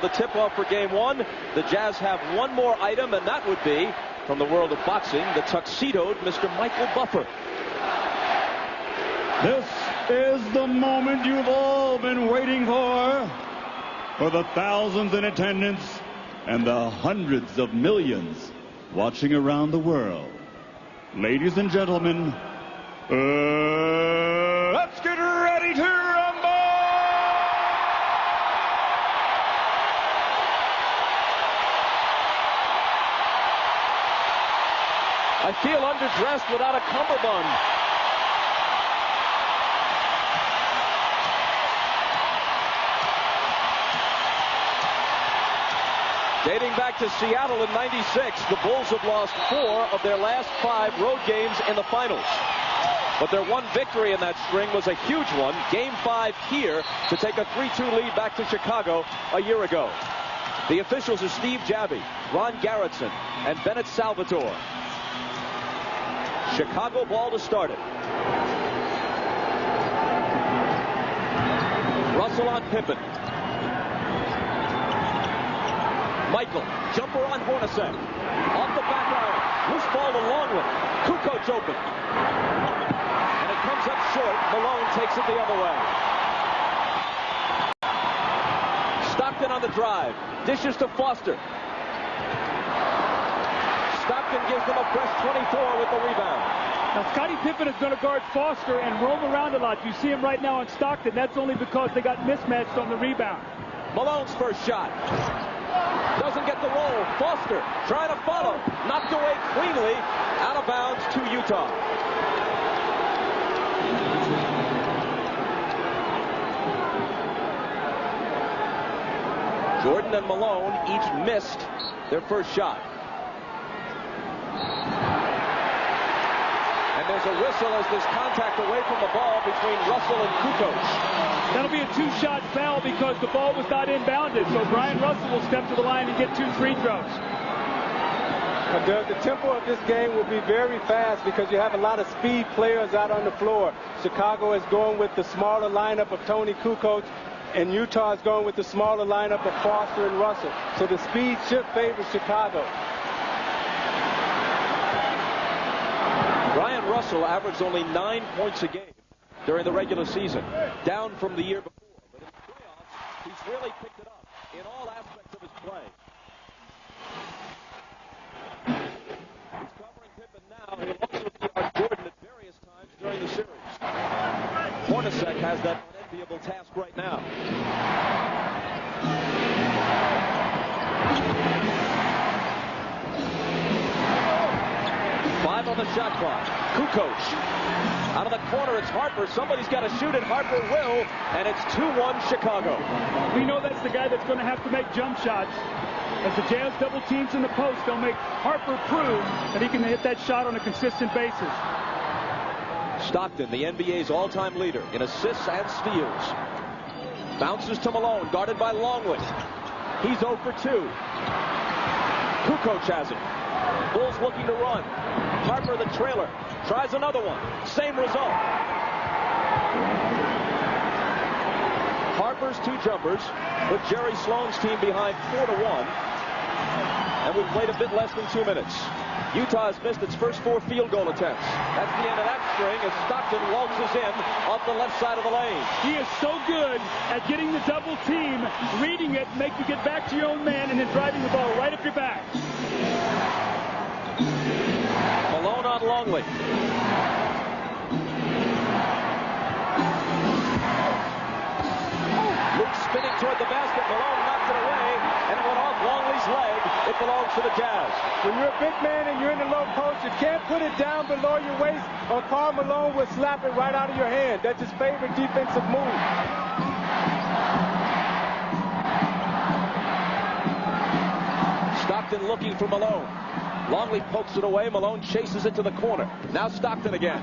The tip-off for Game 1. The Jazz have one more item, and that would be, from the world of boxing, the tuxedoed Mr. Michael Buffer. This is the moment you've all been waiting for the thousands in attendance and the hundreds of millions watching around the world. Ladies and gentlemen, let's get ready to rumble! I feel underdressed without a cummerbund. Dating back to Seattle in '96, the Bulls have lost 4 of their last 5 road games in the finals. But their one victory in that string was a huge one, Game 5 here, to take a 3-2 lead back to Chicago a year ago. The officials are Steve Javie, Ron Garretson, and Bennett Salvatore. Chicago ball to start it. Russell on Pippen. Michael, jumper on Hornacek. Off the back iron. Loose ball to Longley. Kukoc open. And it comes up short. Malone takes it the other way. Stockton on the drive. Dishes to Foster. Stockton gives them a fresh 24 with the rebound. Now, Scottie Pippen is going to guard Foster and roam around a lot. You see him right now on Stockton. That's only because they got mismatched on the rebound. Malone's first shot. Doesn't get the roll. Foster trying to follow. Knocked away cleanly. Out of bounds to Utah. Jordan and Malone each missed their first shot. And there's a whistle as there's contact away from the ball between Russell and Kukoc. That'll be a 2-shot foul because the ball was not inbounded. So Brian Russell will step to the line and get 2 free throws. The tempo of this game will be very fast because you have a lot of speed players out on the floor. Chicago is going with the smaller lineup of Tony Kukoc, and Utah is going with the smaller lineup of Foster and Russell. So the speed should favor Chicago. Brian Russell averaged only 9 points a game during the regular season, down from the year before. But in the playoffs, he's really picked it up in all aspects of his play. He's covering Pippen now. He'll also be on Jordan at various times during the series. Hornacek has that unenviable task right now. On the shot clock. Kukoc. Out of the corner, it's Harper. Somebody's got to shoot it. Harper will, and it's 2-1 Chicago. We know that's the guy that's going to have to make jump shots. As the Jazz double teams in the post, they'll make Harper prove that he can hit that shot on a consistent basis. Stockton, the NBA's all-time leader in assists and steals. Bounces to Malone, guarded by Longley. He's 0 for 2. Kukoc has it. Bulls looking to run. Harper, the trailer, tries another one. Same result. Harper's 2 jumpers put Jerry Sloan's team behind 4-1. And we've played a bit less than 2 minutes. Utah has missed its first 4 field goal attempts. That's the end of that string as Stockton waltzes in off the left side of the lane. He is so good at getting the double team, reading it, make you get back to your own man, and then driving the ball right up your back. Malone on Longley. Luke spinning toward the basket. Malone knocked it away, and it went off Longley's leg. It belongs to the Jazz. When you're a big man and you're in the low post, you can't put it down below your waist, or Karl Malone will slap it right out of your hand. That's his favorite defensive move. Stockton looking for Malone. Longley pokes it away. Malone chases it to the corner. Now Stockton again.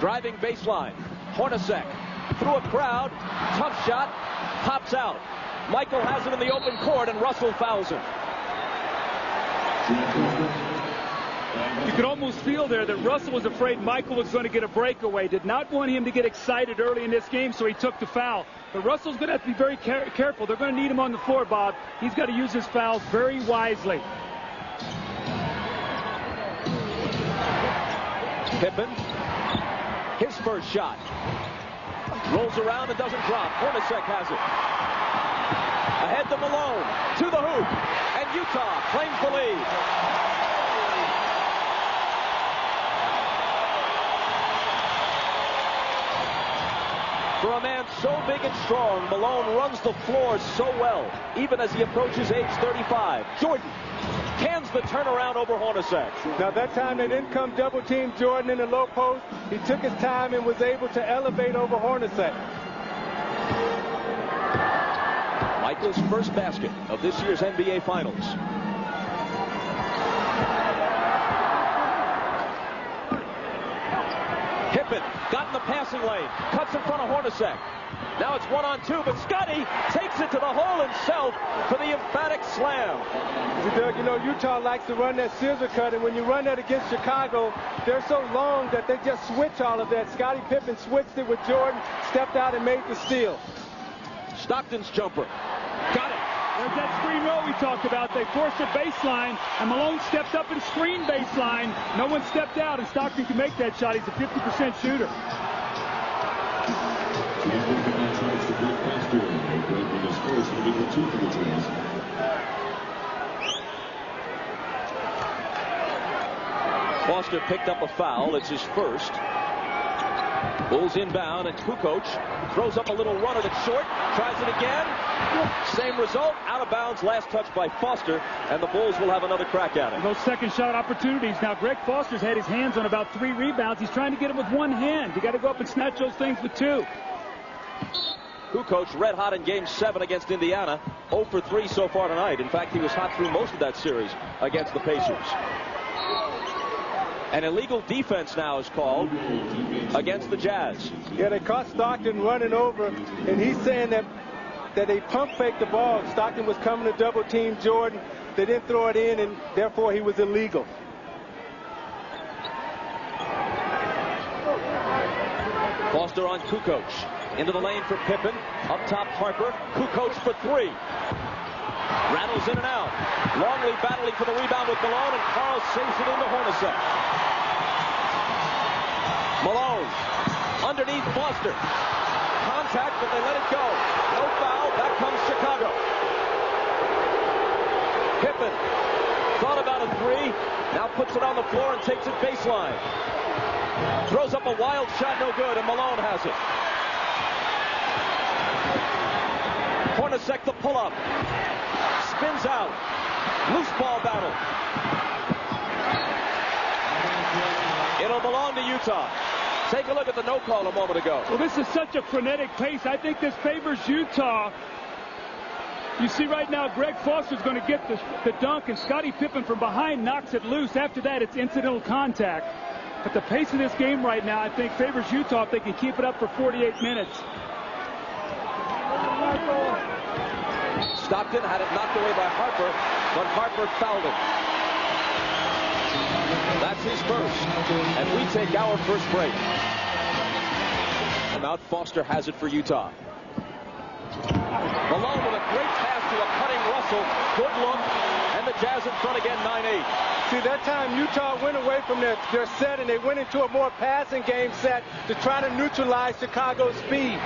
Driving baseline. Hornacek through a crowd. Tough shot. Pops out. Michael has it in the open court, and Russell fouls him. You could almost feel there that Russell was afraid Michael was going to get a breakaway. Did not want him to get excited early in this game, so he took the foul. But Russell's going to have to be very careful. They're going to need him on the floor, Bob. He's got to use his fouls very wisely. Pippen, his first shot. Rolls around and doesn't drop. Hornacek has it. Ahead to Malone. To the hoop. And Utah claims the lead. For a man so big and strong, Malone runs the floor so well, even as he approaches age 35. Jordan cans the turnaround over Hornacek. Now that time they didn't come double team Jordan in the low post. He took his time and was able to elevate over Hornacek. Michael's first basket of this year's NBA Finals. Pippen got in the passing lane, cuts in front of Hornacek. Now it's 1-on-2, but Scotty takes it to the hole himself for the emphatic slam. See, Doug, you know, Utah likes to run that scissor cut, and when you run that against Chicago, they're so long that they just switch all of that. Scottie Pippen switched it with Jordan, stepped out and made the steal. Stockton's jumper. Got it. There's that screen roll we talked about. They forced a baseline, and Malone stepped up and screened baseline. No one stepped out, and Stockton can make that shot. He's a 50% shooter. Foster picked up a foul. It's his first. Bulls inbound, and Kukoc throws up a little runner that's short. Tries it again. Same result. Out of bounds. Last touch by Foster, and the Bulls will have another crack at it. Those second shot opportunities. Now, Greg Foster's had his hands on about 3 rebounds. He's trying to get them with one hand. You got to go up and snatch those things with 2. Kukoc red hot in Game 7 against Indiana. 0 for 3 so far tonight. In fact, he was hot through most of that series against the Pacers. An illegal defense now is called against the Jazz. Yeah, they caught Stockton running over, and he's saying that they pump faked the ball. Stockton was coming to double team Jordan. They didn't throw it in, and therefore he was illegal. Foster on Kukoc. Into the lane for Pippen. Up top, Harper. Kukoc for 3. Rattles in and out. Longley battling for the rebound with Malone, and Carl saves it into Hornacek. Malone underneath Foster. Contact, but they let it go. No foul. Back comes Chicago. Pippen thought about a 3. Now puts it on the floor and takes it baseline. Throws up a wild shot, no good, and Malone has it. Hornacek the pull-up. Spins out. Loose ball battle. It'll belong to Utah. Take a look at the no call a moment ago. Well, this is such a frenetic pace. I think this favors Utah. You see right now, Greg Foster's going to get the dunk, and Scottie Pippen from behind knocks it loose. After that, it's incidental contact. But the pace of this game right now, I think, favors Utah if they can keep it up for 48 minutes. Stockton had it knocked away by Harper, but Harper fouled him. That's his first. And we take our first break. And out Foster has it for Utah. Malone with a great pass to a cutting Russell. Good look. And the Jazz in front again, 9-8. See, that time Utah went away from their set, and they went into a more passing game set to try to neutralize Chicago's speed.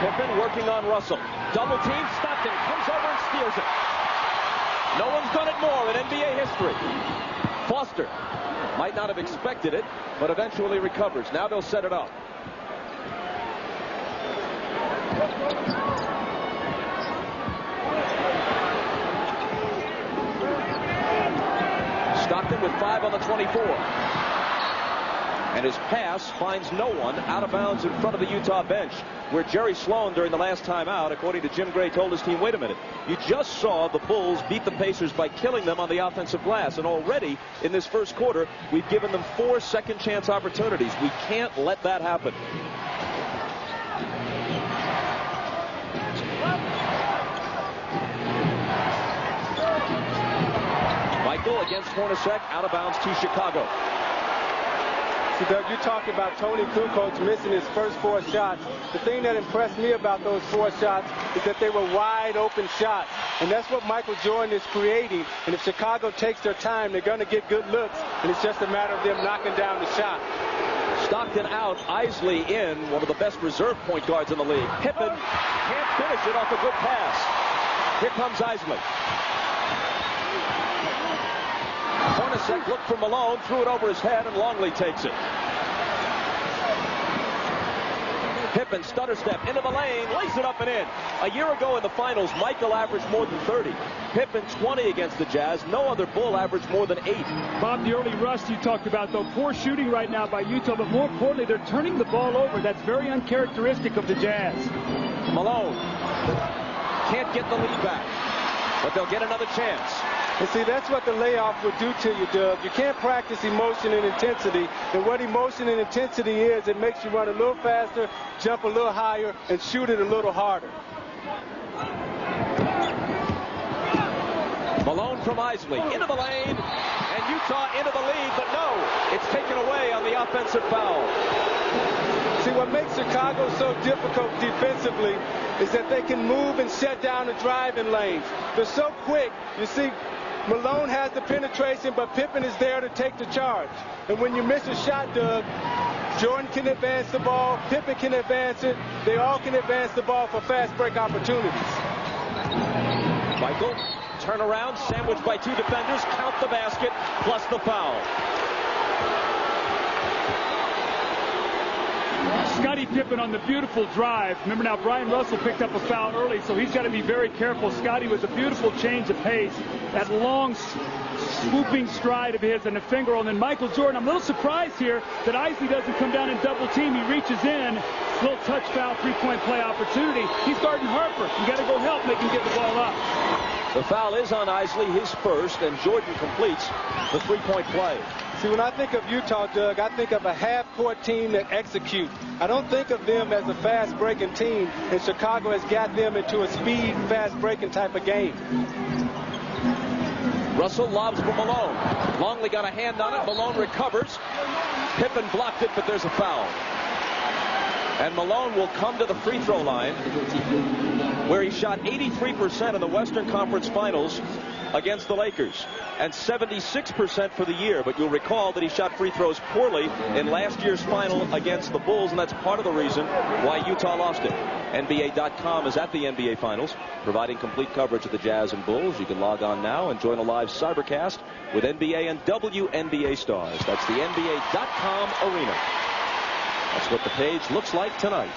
Pippen working on Russell. Double team. Stockton comes over and steals it. No one's done it more in NBA history. Foster might not have expected it, but eventually recovers. Now they'll set it up. Stockton with 5 on the 24. And his pass finds no one out of bounds in front of the Utah bench, where Jerry Sloan, during the last time out, according to Jim Gray, told his team, wait a minute, you just saw the Bulls beat the Pacers by killing them on the offensive glass, and already in this first quarter, we've given them 4 second chance opportunities. We can't let that happen. Michael against Hornacek, out of bounds to Chicago. So, Doug, you talked about Tony Kukoc missing his first 4 shots. The thing that impressed me about those 4 shots is that they were wide open shots. And that's what Michael Jordan is creating. And if Chicago takes their time, they're going to get good looks. And it's just a matter of them knocking down the shot. Stockton out, Isley in, one of the best reserve point guards in the league. Pippen can't finish it off a good pass. Here comes Isley. Hornacek looked for Malone, threw it over his head, and Longley takes it. Pippen stutter step into the lane, lays it up and in. A year ago in the finals, Michael averaged more than 30. Pippen 20 against the Jazz. No other Bull averaged more than 8. Bob, the early rust you talked about, though, poor shooting right now by Utah, but more importantly, they're turning the ball over. That's very uncharacteristic of the Jazz. Malone can't get the lead back, but they'll get another chance. And see, that's what the layoff would do to you, Doug. You can't practice emotion and intensity. And what emotion and intensity is, it makes you run a little faster, jump a little higher, and shoot it a little harder. Malone from Isley into the lane, and Utah into the lead, but no, it's taken away on the offensive foul. See, what makes Chicago so difficult defensively is that they can move and shut down the driving lanes. They're so quick. You see, Malone has the penetration, but Pippen is there to take the charge. And when you miss a shot, Doug, Jordan can advance the ball, Pippen can advance it. They all can advance the ball for fast break opportunities. Michael, turn around, sandwiched by 2 defenders, count the basket, plus the foul. Scottie Pippen on the beautiful drive. Remember now, Brian Russell picked up a foul early, so he's got to be very careful. Scottie with a beautiful change of pace. That long swooping stride of his and a finger roll. And then Michael Jordan, I'm a little surprised here that Isley doesn't come down and double team. He reaches in, little touch foul, 3-point play opportunity. He's guarding Harper. You got to go help, make him get the ball up. The foul is on Isley, his first, and Jordan completes the 3-point play. See, when I think of Utah, Doug, I think of a half-court team that executes. I don't think of them as a fast-breaking team, and Chicago has got them into a speed, fast-breaking type of game. Russell lobs for Malone. Longley got a hand on it. Malone recovers. Pippen blocked it, but there's a foul. And Malone will come to the free throw line, where he shot 83% in the Western Conference Finals against the Lakers and 76% for the year. But you'll recall that he shot free throws poorly in last year's final against the Bulls, and that's part of the reason why Utah lost it. NBA.com is at the NBA Finals, providing complete coverage of the Jazz and Bulls. You can log on now and join a live cybercast with NBA and WNBA stars. That's the NBA.com arena. That's what the page looks like tonight.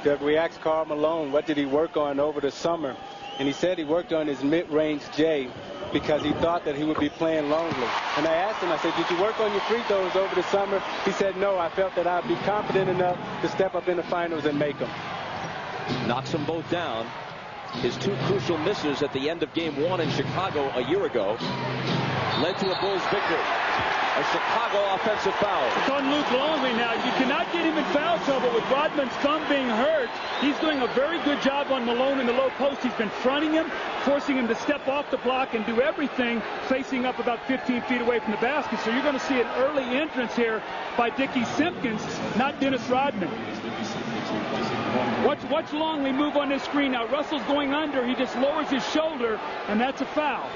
Doug, we asked Karl Malone what did he work on over the summer, and he said he worked on his mid-range J because he thought that he would be playing Longley. And I asked him, I said, did you work on your free throws over the summer? He said, no, I felt that I'd be confident enough to step up in the finals and make them. Knocks them both down. His 2 crucial misses at the end of Game 1 in Chicago a year ago led to a Bulls victory. A Chicago offensive foul. It's on Luke Longley now. You cannot get him in foul trouble with Rodman's thumb being hurt. He's doing a very good job on Malone in the low post. He's been fronting him, forcing him to step off the block and do everything facing up about 15 feet away from the basket. So you're going to see an early entrance here by Dickie Simpkins, not Dennis Rodman. Watch Longley move on this screen now. Russell's going under. He just lowers his shoulder, and that's a foul.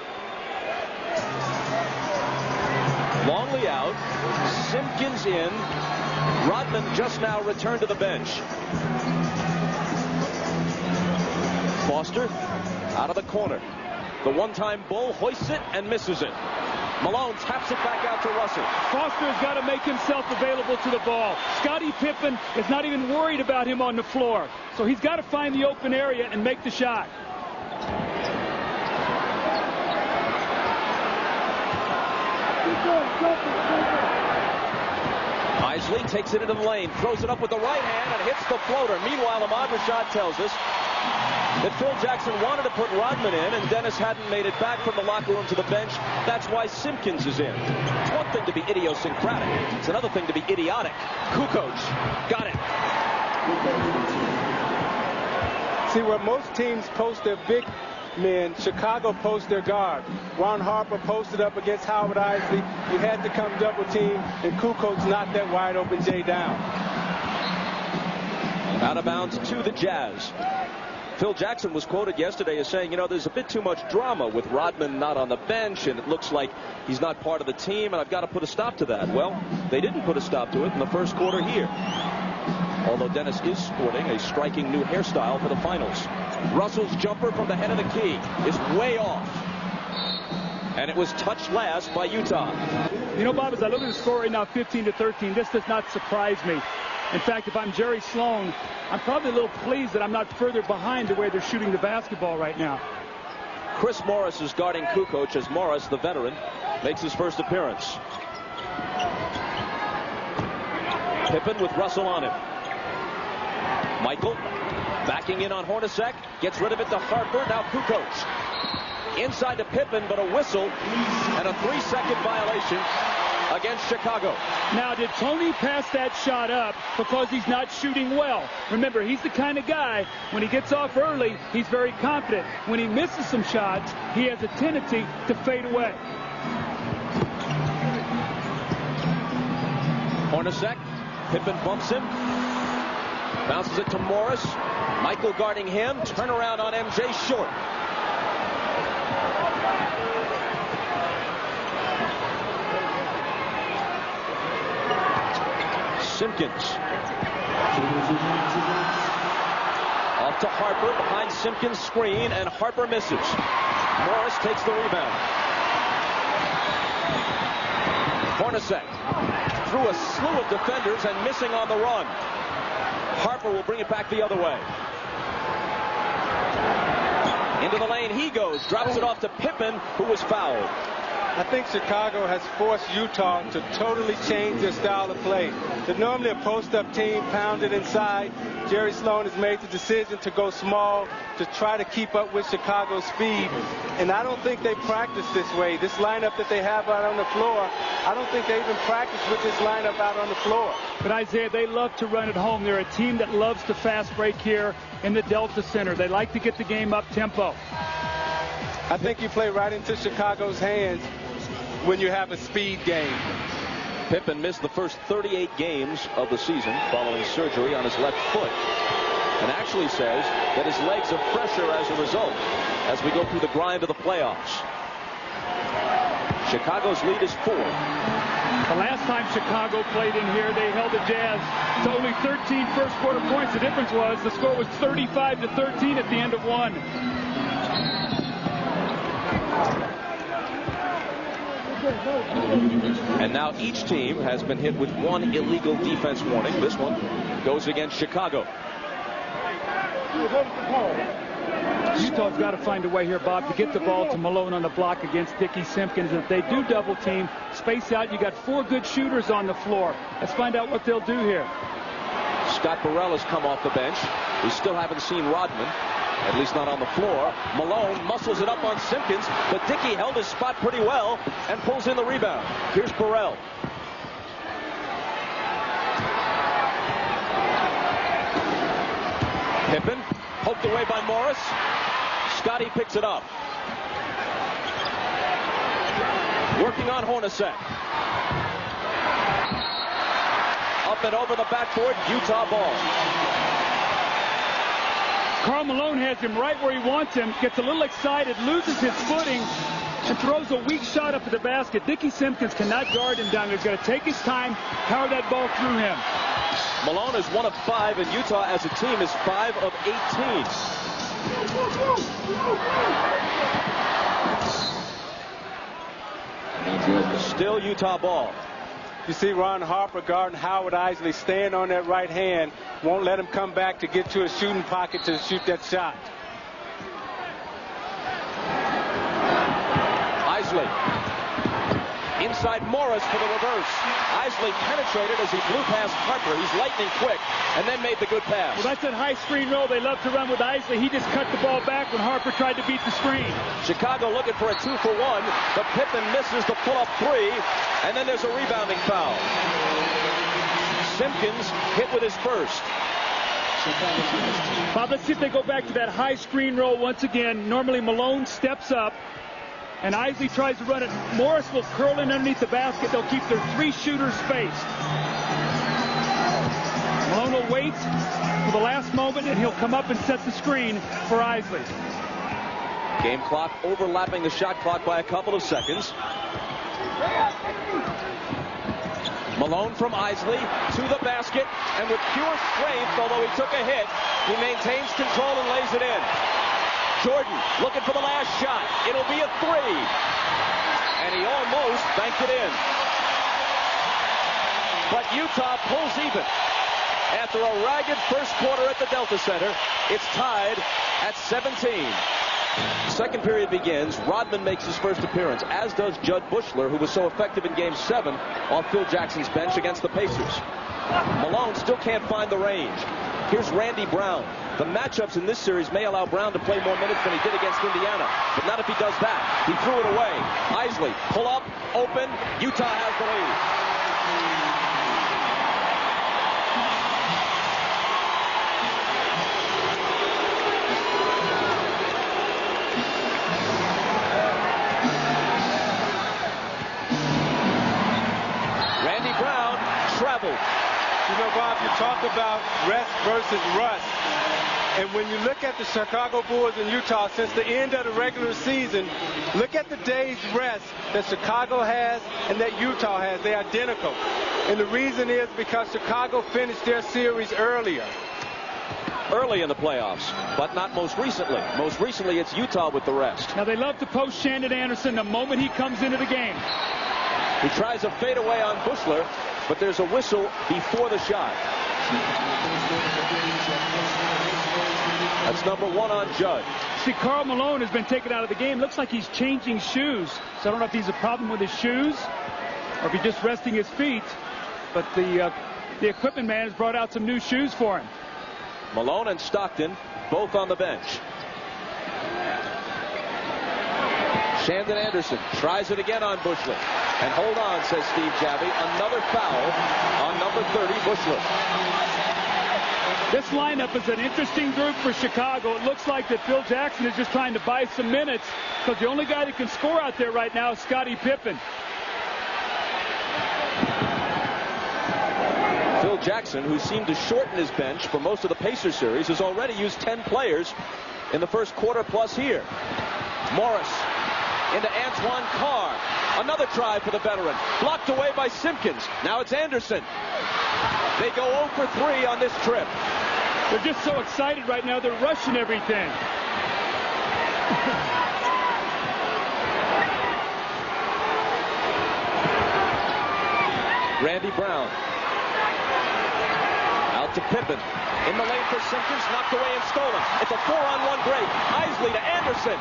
Longley out. Simpkins in. Rodman just now returned to the bench. Foster out of the corner. The one-time Bull hoists it and misses it. Malone taps it back out to Russell. Foster has got to make himself available to the ball. Scottie Pippen is not even worried about him on the floor. So he's got to find the open area and make the shot. Isley takes it into the lane, throws it up with the right hand, and hits the floater. Meanwhile, Ahmad Rashad tells us that Phil Jackson wanted to put Rodman in, and Dennis hadn't made it back from the locker room to the bench. That's why Simpkins is in. It's one thing to be idiosyncratic. It's another thing to be idiotic. Kukoc got it. See, where most teams post their big men, Chicago posts their guard. Ron Harper posted up against Howard Isley. You had to come double team, and Kukoc knocked that wide open Jay down. Out of bounds to the Jazz. Phil Jackson was quoted yesterday as saying, you know, there's a bit too much drama with Rodman not on the bench, and it looks like he's not part of the team, and I've got to put a stop to that. Well, they didn't put a stop to it in the first quarter here. Although Dennis is sporting a striking new hairstyle for the finals. Russell's jumper from the head of the key is way off. And it was touched last by Utah. You know, Bob, as I look at the score right now, 15-13, this does not surprise me. In fact, if I'm Jerry Sloan, I'm probably a little pleased that I'm not further behind the way they're shooting the basketball right now. Chris Morris is guarding Kukoc as Morris, the veteran, makes his first appearance. Pippen with Russell on him. Michael backing in on Hornacek, gets rid of it to Harper. Now Kukoc inside to Pippen, but a whistle and a 3-second violation against Chicago. Now, did Tony pass that shot up because he's not shooting well? Remember, he's the kind of guy, when he gets off early, he's very confident. When he misses some shots, he has a tendency to fade away. Hornacek, Pippen bumps him, bounces it to Morris. Michael guarding him, turnaround on MJ short. Simpkins. Off to Harper behind Simpkins' screen, and Harper misses. Morris takes the rebound. Hornacek through a slew of defenders and missing on the run. Harper will bring it back the other way. Into the lane he goes, drops it off to Pippen, who was fouled. I think Chicago has forced Utah to totally change their style of play. They're normally a post-up team, pounded inside. Jerry Sloan has made the decision to go small to try to keep up with Chicago's speed. And I don't think they practice this way. This lineup that they have out on the floor, I don't think they even practice with this lineup out on the floor. But Isaiah, they love to run at home. They're a team that loves to fast break here in the Delta Center. They like to get the game up tempo. I think you play right into Chicago's hands when you have a speed game. Pippen missed the first 38 games of the season following surgery on his left foot, and actually says that his legs are fresher as a result as we go through the grind of the playoffs. Chicago's lead is 4. The last time Chicago played in here, they held the Jazz to only 13 first quarter points. The difference was the score was 35-13 at the end of one. And now each team has been hit with one illegal defense warning. This one goes against Chicago. Utah's got to find a way here, Bob, to get the ball to Malone on the block against Dickie Simpkins. If they do double team, space out, you got 4 good shooters on the floor. Let's find out what they'll do here. Scott Burrell has come off the bench. We still haven't seen Rodman, at least not on the floor. Malone muscles it up on Simpkins, but Dickey held his spot pretty well and pulls in the rebound. Here's Burrell. Pippen poked away by Morris. Scotty picks it up. Working on Hornacek. Up and over the backboard, Utah ball. Karl Malone has him right where he wants him, gets a little excited, loses his footing, and throws a weak shot up at the basket. Dickie Simpkins cannot guard him down. He's got to take his time, power that ball through him. Malone is 1 of 5, and Utah as a team is 5 of 18. Still Utah ball. You see Ron Harper guarding Howard Isley, staying on that right hand, won't let him come back to get to a shooting pocket to shoot that shot. Isley. Inside Morris for the reverse. Isley penetrated as he blew past Harper. He's lightning quick, and then made the good pass. Well, that's that high screen roll they love to run with Isley. He just cut the ball back when Harper tried to beat the screen. Chicago looking for a 2-for-1, but Pippen misses the pull-up 3, and then there's a rebounding foul. Simpkins hit with his first. Bob, let's see if they go back to that high screen roll once again. Normally Malone steps up, and Isley tries to run it. Morris will curl in underneath the basket. They'll keep their 3 shooters spaced. Malone will wait for the last moment, and he'll come up and set the screen for Isley. Game clock overlapping the shot clock by a couple of seconds. Malone from Isley to the basket, and with pure strength, although he took a hit, he maintains control and lays it in. Jordan looking for the last shot. It'll be a 3. And he almost banked it in. But Utah pulls even. After a ragged first quarter at the Delta Center, it's tied at 17. Second period begins. Rodman makes his first appearance, as does Judd Bushler, who was so effective in Game 7 off Phil Jackson's bench against the Pacers. Malone still can't find the range. Here's Randy Brown. The matchups in this series may allow Brown to play more minutes than he did against Indiana, but not if he does that. He threw it away. Isley, pull up, open. Utah has the lead. Traveled. You know, Bob, you talk about rest versus rust. And when you look at the Chicago Bulls in Utah since the end of the regular season, look at the day's rest that Chicago has and that Utah has. They're identical. And the reason is because Chicago finished their series early in the playoffs, but not most recently. Most recently, it's Utah with the rest. Now, they love to post Shandon Anderson the moment he comes into the game. He tries a fadeaway on Bushler, but there's a whistle before the shot. That's number 1 on Judd. See, Karl Malone has been taken out of the game. Looks like he's changing shoes. So I don't know if he's a problem with his shoes or if he's just resting his feet. But the equipment man has brought out some new shoes for him. Malone and Stockton both on the bench. Shandon Anderson tries it again on Bushler. And hold on, says Steve Javie. Another foul on number 30, Bushler. This lineup is an interesting group for Chicago. It looks like that Phil Jackson is just trying to buy some minutes because the only guy that can score out there right now is Scottie Pippen. Phil Jackson, who seemed to shorten his bench for most of the Pacers series, has already used 10 players in the first quarter plus here. Morris into Antoine Carr. Another try for the veteran. Blocked away by Simpkins. Now it's Anderson. They go 0 for 3 on this trip. They're just so excited right now. They're rushing everything. Randy Brown. Out to Pippen. In the lane for Simpkins. Knocked away and stolen. It's a 4-on-1 break. Isley to Anderson.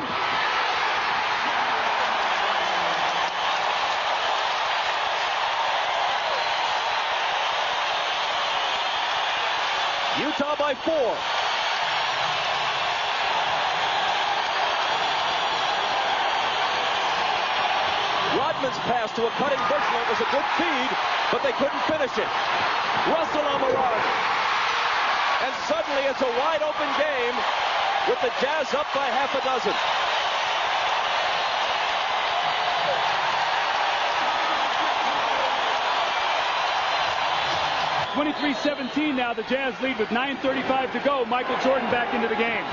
Utah by 4. Rodman's pass to a cutting Bushler was a good feed, but they couldn't finish it. Russell on the run. And suddenly it's a wide open game with the Jazz up by half a dozen. 23-17 now. The Jazz lead with 9:35 to go. Michael Jordan back into the game.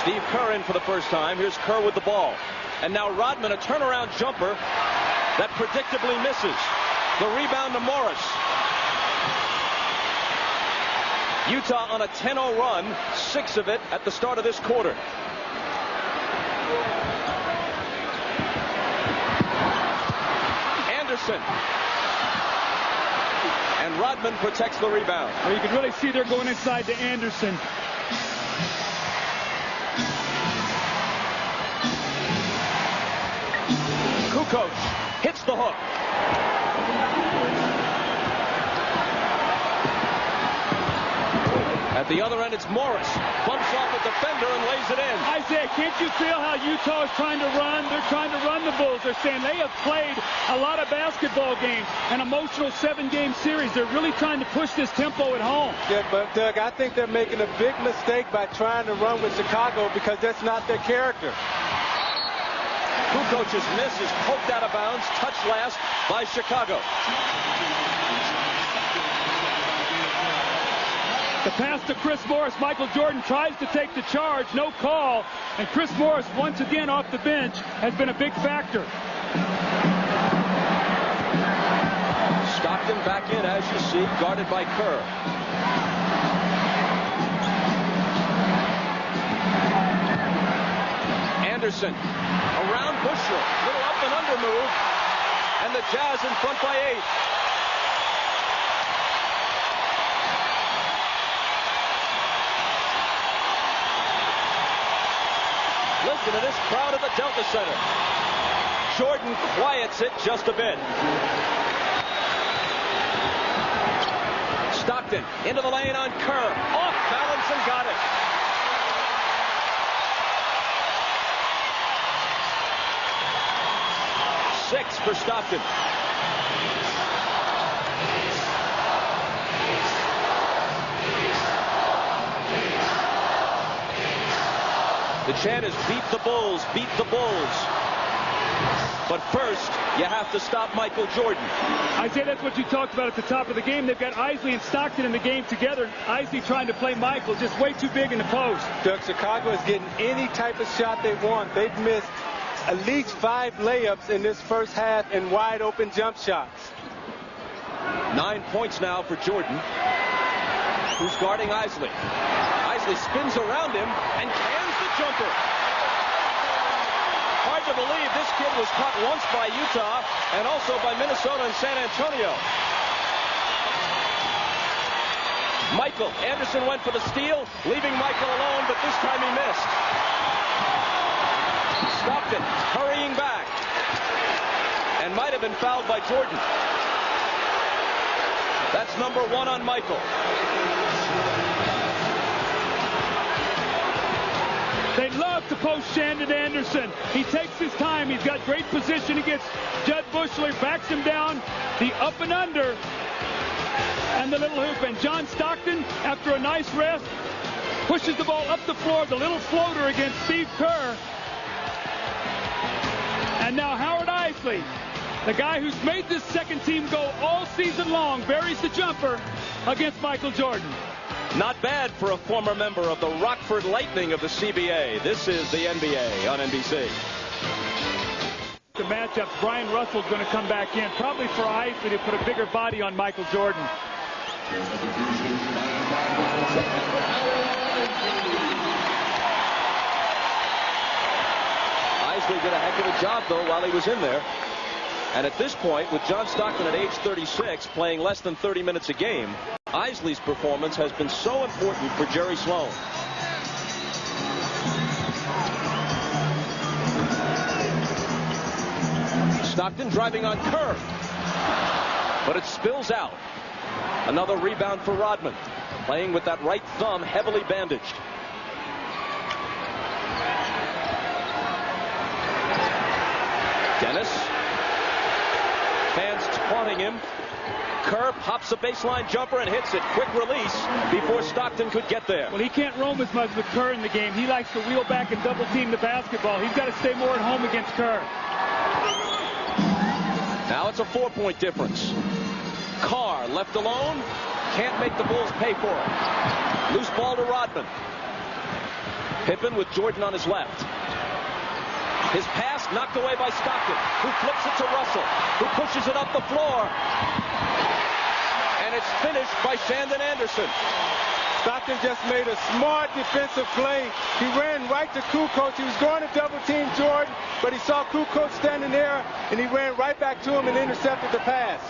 Steve Kerr in for the first time. Here's Kerr with the ball. And now Rodman, a turnaround jumper that predictably misses. The rebound to Morris. Utah on a 10-0 run, 6 of it at the start of this quarter. Anderson. And Rodman protects the rebound. Well, you can really see they're going inside to Anderson. Kukoc hits the hook. At the other end, it's Morris. Bumps off a defender and lays it in. Isaiah, can't you feel how Utah is trying to run? They're trying to run the Bulls. They're saying they have played a lot of basketball games, an emotional 7-game series. They're really trying to push this tempo at home. Yeah, but Doug, I think they're making a big mistake by trying to run with Chicago because that's not their character. Kukoc's miss is poked out of bounds, touched last by Chicago. The pass to Chris Morris. Michael Jordan tries to take the charge. No call. And Chris Morris, once again off the bench, has been a big factor. Stockton back in, as you see, guarded by Kerr. Anderson around Bushra. Little up and under move. And the Jazz in front by 8. Listen to this crowd at the Delta Center. Jordan quiets it just a bit. Stockton into the lane on Kerr. Off balance and got it. Six for Stockton. The chant is beat the Bulls, beat the Bulls. But first, you have to stop Michael Jordan. I say that's what you talked about at the top of the game. They've got Isley and Stockton in the game together. Isley trying to play Michael, just way too big in the post. Doug, Chicago is getting any type of shot they want. They've missed at least 5 layups in this first half and wide open jump shots. 9 points now for Jordan, who's guarding Isley. Isley spins around him and cans the jumper. Hard to believe this kid was caught once by Utah and also by Minnesota and San Antonio. Michael, Anderson went for the steal, leaving Michael alone, but this time he missed. Stockton hurrying back and might have been fouled by Jordan. That's number 1 on Michael. They love to post Shandon Anderson. He takes his time. He's got great position against Jud Bushler. Backs him down. The up and under. And the little hoop. And John Stockton, after a nice rest, pushes the ball up the floor. The little floater against Steve Kerr. And now Howard Isley, the guy who's made this second team go all season long, buries the jumper against Michael Jordan. Not bad for a former member of the Rockford Lightning of the CBA. This is the NBA on NBC. The matchups, Brian Russell's going to come back in, probably for Isley to put a bigger body on Michael Jordan. Isley did a heck of a job, though, while he was in there. And at this point, with John Stockton at age 36, playing less than 30 minutes a game, Isley's performance has been so important for Jerry Sloan. Stockton driving on Kerr, but it spills out. Another rebound for Rodman, playing with that right thumb heavily bandaged. Dennis. Fans taunting him. Kerr pops a baseline jumper and hits it. Quick release before Stockton could get there. Well, he can't roam as much with Kerr in the game. He likes to wheel back and double team the basketball. He's got to stay more at home against Kerr. Now it's a 4-point difference. Carr left alone. Can't make the Bulls pay for it. Loose ball to Rodman. Pippen with Jordan on his left. His pass knocked away by Stockton, who flips it to Russell, who pushes it up the floor. And it's finished by Shandon Anderson. Stockton just made a smart defensive play. He ran right to Kukoc. He was going to double team Jordan, but he saw Kukoc standing there, and he ran right back to him and intercepted the pass.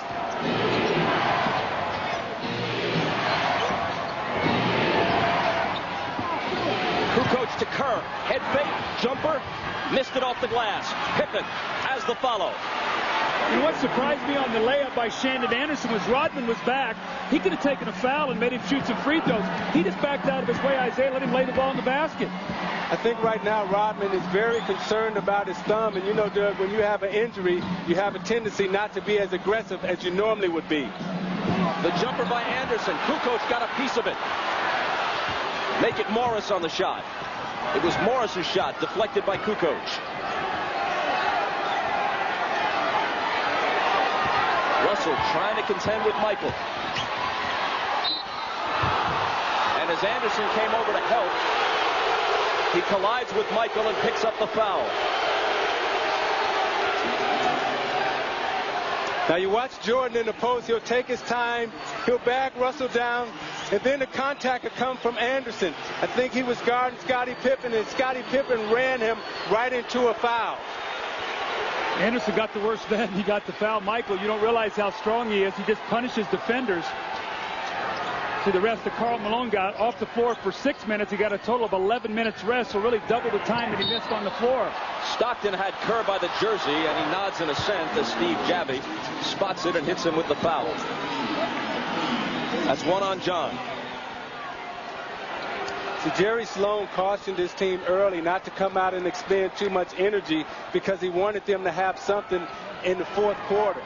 Kukoc to Kerr. Head fake, jumper, missed it off the glass. Pippen has the follow. And what surprised me on the layup by Shandon Anderson was Rodman was back. He could have taken a foul and made him shoot some free throws. He just backed out of his way. Isaiah let him lay the ball in the basket. I think right now Rodman is very concerned about his thumb. And you know, Doug, when you have an injury, you have a tendency not to be as aggressive as you normally would be. The jumper by Anderson. Kukoc got a piece of it. Make it Morris on the shot. It was Morris's shot, deflected by Kukoc. Russell trying to contend with Michael. And as Anderson came over to help, he collides with Michael and picks up the foul. Now you watch Jordan in the post. He'll take his time. He'll bag Russell down. And then the contact will come from Anderson. I think he was guarding Scottie Pippen, and Scottie Pippen ran him right into a foul. Anderson got the worst of that, and he got the foul. Michael, you don't realize how strong he is. He just punishes defenders. See, the rest of Karl Malone got off the floor for 6 minutes. He got a total of 11 minutes rest, so really double the time that he missed on the floor. Stockton had Kerr by the jersey, and he nods in assent as Steve Javie spots it and hits him with the foul. That's one on John. See, Jerry Sloan cautioned his team early not to come out and expend too much energy because he wanted them to have something in the fourth quarter.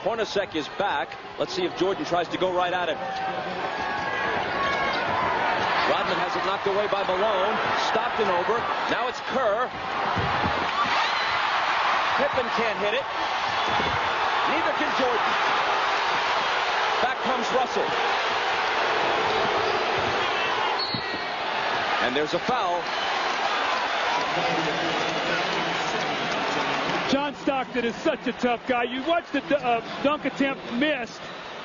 Hornacek is back. Let's see if Jordan tries to go right at him. Rodman has it knocked away by Malone. Stockton over. Now it's Kerr. Pippen can't hit it. Neither can Jordan. Back comes Russell. And there's a foul. John Stockton is such a tough guy. You watch the dunk attempt missed.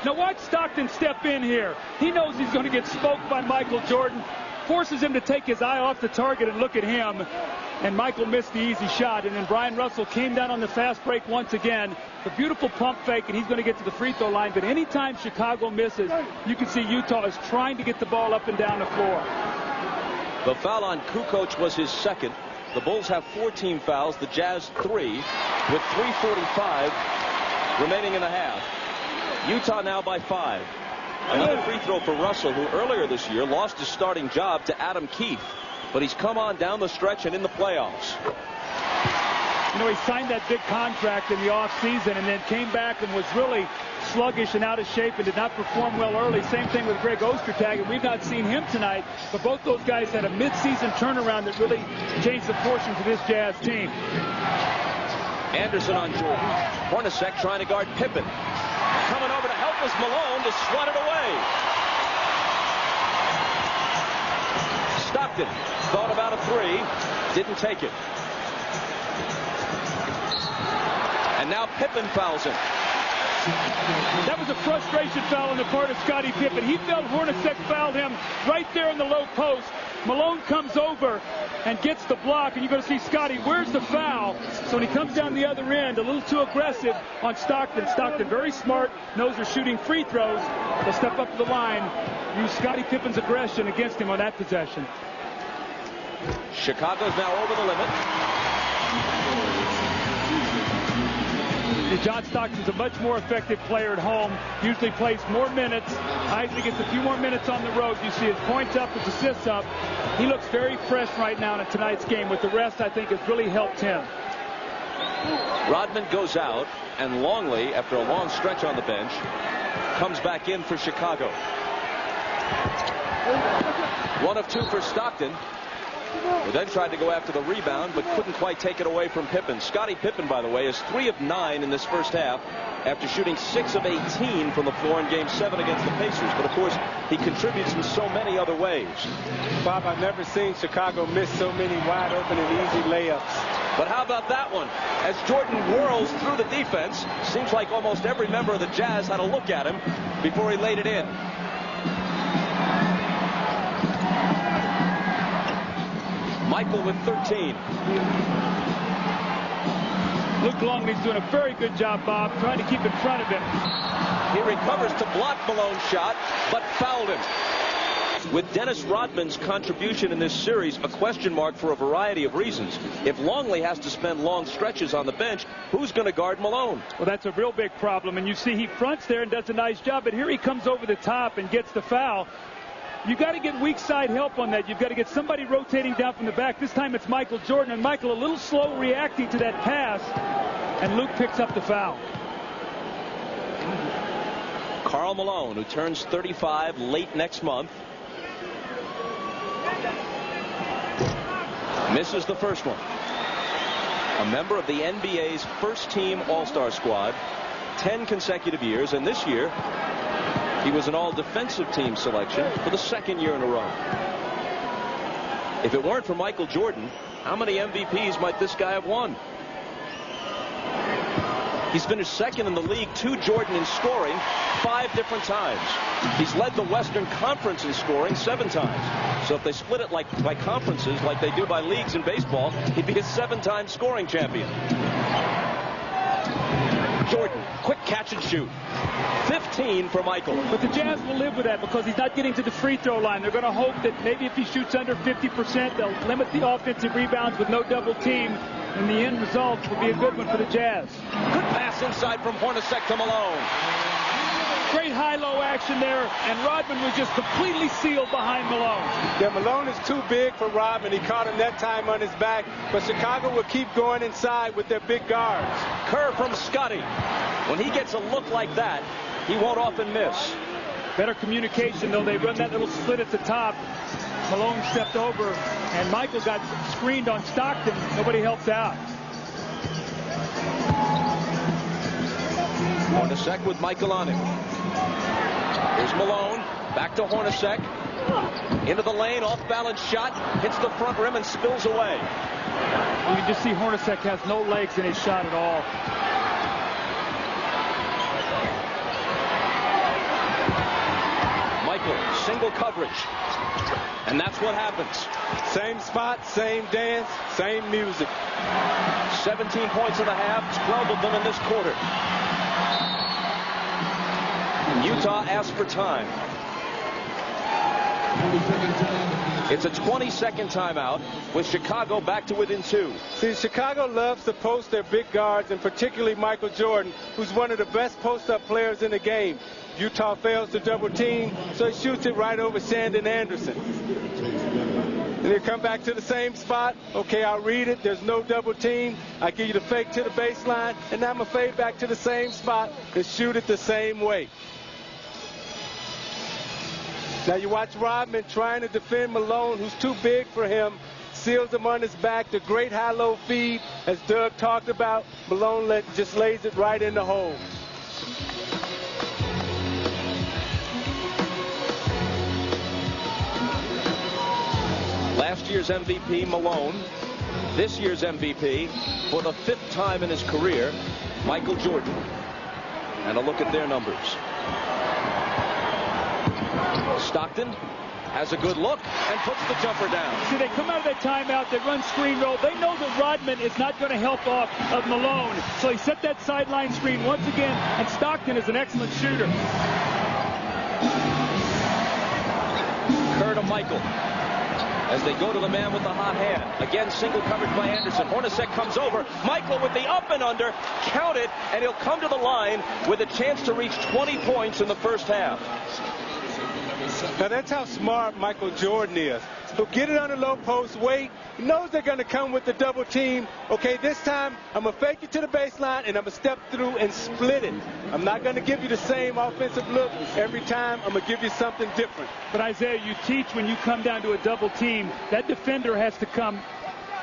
Now watch Stockton step in here. He knows he's going to get smoked by Michael Jordan. Forces him to take his eye off the target and look at him. And Michael missed the easy shot. And then Brian Russell came down on the fast break once again. A beautiful pump fake, and he's going to get to the free throw line. But anytime Chicago misses, you can see Utah is trying to get the ball up and down the floor. The foul on Kukoc was his second. The Bulls have 14 fouls. The Jazz 3 with 3:45 remaining in the half. Utah now by 5. Another free throw for Russell, who earlier this year lost his starting job to Adam Keefe. But he's come on down the stretch and in the playoffs. You know, he signed that big contract in the offseason and then came back and was really sluggish and out of shape and did not perform well early. Same thing with Greg Ostertag, and we've not seen him tonight. But both those guys had a midseason turnaround that really changed the fortunes of this Jazz team. Anderson on Jordan. Hornacek trying to guard Pippen. Coming over to help is Malone to swat it away. Stockton thought about a three. Didn't take it. And now Pippen fouls him. That was a frustration foul on the part of Scottie Pippen. He felt Hornacek fouled him right there in the low post. Malone comes over and gets the block, and you're going to see Scottie, where's the foul? So when he comes down the other end, a little too aggressive on Stockton. Stockton very smart, knows they're shooting free throws. They'll step up to the line, use Scottie Pippen's aggression against him on that possession. Chicago's now over the limit. John Stockton's a much more effective player at home. Usually plays more minutes. Isaac gets a few more minutes on the road. You see his points up, his assists up. He looks very fresh right now in tonight's game. With the rest, I think, has really helped him. Rodman goes out, and Longley, after a long stretch on the bench, comes back in for Chicago. 1 of 2 for Stockton, who then tried to go after the rebound but couldn't quite take it away from Pippen. Scottie Pippen, by the way, is 3 of 9 in this first half after shooting 6 of 18 from the floor in Game 7 against the Pacers. But, of course, he contributes in so many other ways. Bob, I've never seen Chicago miss so many wide open and easy layups. But how about that one? As Jordan whirls through the defense, seems like almost every member of the Jazz had a look at him before he laid it in. Michael with 13. Luke Longley's doing a very good job, Bob, trying to keep in front of him. He recovers to block Malone's shot, but fouled him. With Dennis Rodman's contribution in this series a question mark for a variety of reasons. If Longley has to spend long stretches on the bench, who's going to guard Malone? Well, that's a real big problem, and you see he fronts there and does a nice job, but here he comes over the top and gets the foul. You've got to get weak side help on that. You've got to get somebody rotating down from the back. This time it's Michael Jordan, and Michael a little slow reacting to that pass, and Luke picks up the foul. Karl Malone, who turns 35 late next month, misses the first one. A member of the NBA's first-team All-Star squad, 10 consecutive years, and this year he was an all-defensive team selection for the second year in a row. If it weren't for Michael Jordan, how many MVPs might this guy have won? He's finished second in the league to Jordan in scoring 5 different times. He's led the Western Conference in scoring 7 times. So if they split it like by conferences, like they do by leagues in baseball, he'd be a 7-time scoring champion. Jordan, quick catch and shoot. 15 for Michael. But the Jazz will live with that because he's not getting to the free throw line. They're going to hope that maybe if he shoots under 50%, they'll limit the offensive rebounds with no double team. And the end result will be a good one for the Jazz. Good pass inside from Hornacek to Malone. Great high-low action there, and Rodman was just completely sealed behind Malone. Yeah, Malone is too big for Rodman. He caught him that time on his back, but Chicago will keep going inside with their big guards. Kerr from Scotty. When he gets a look like that, he won't often miss. Better communication, though. They run that little split at the top. Malone stepped over, and Michael got screened on Stockton. Nobody helped out. Hornacek with Michael on him. Here's Malone. Back to Hornacek. Into the lane. Off-balance shot. Hits the front rim and spills away. You can just see Hornacek has no legs in his shot at all. Michael, single coverage. And that's what happens. Same spot, same dance, same music. 17 points in the half, 12 of them in this quarter. Utah asked for time. It's a 20-second timeout with Chicago back to within 2. See, Chicago loves to post their big guards, and particularly Michael Jordan, who's one of the best post-up players in the game. Utah fails to double team, so he shoots it right over Shandon Anderson. And they come back to the same spot. Okay, I'll read it. There's no double team. I give you the fake to the baseline, and now I'm going to fade back to the same spot and shoot it the same way. Now you watch Rodman trying to defend Malone, who's too big for him. Seals him on his back. The great high-low feed, as Doug talked about. Malone just lays it right in the hole. Last year's MVP, Malone. This year's MVP, for the 5th time in his career, Michael Jordan. And a look at their numbers. Stockton has a good look and puts the jumper down. See, they come out of that timeout, they run screen roll. They know that Rodman is not going to help off of Malone. So he set that sideline screen once again, and Stockton is an excellent shooter. Kerr to Michael. As they go to the man with the hot hand. Again, single coverage by Anderson. Hornacek comes over. Michael with the up and under. Count it, and he'll come to the line with a chance to reach 20 points in the first half. Now that's how smart Michael Jordan is. He'll get it on the low post, wait. He knows they're going to come with the double team. Okay, this time I'm going to fake it to the baseline and I'm going to step through and split it. I'm not going to give you the same offensive look every time. I'm going to give you something different. But Isaiah, you teach when you come down to a double team, that defender has to come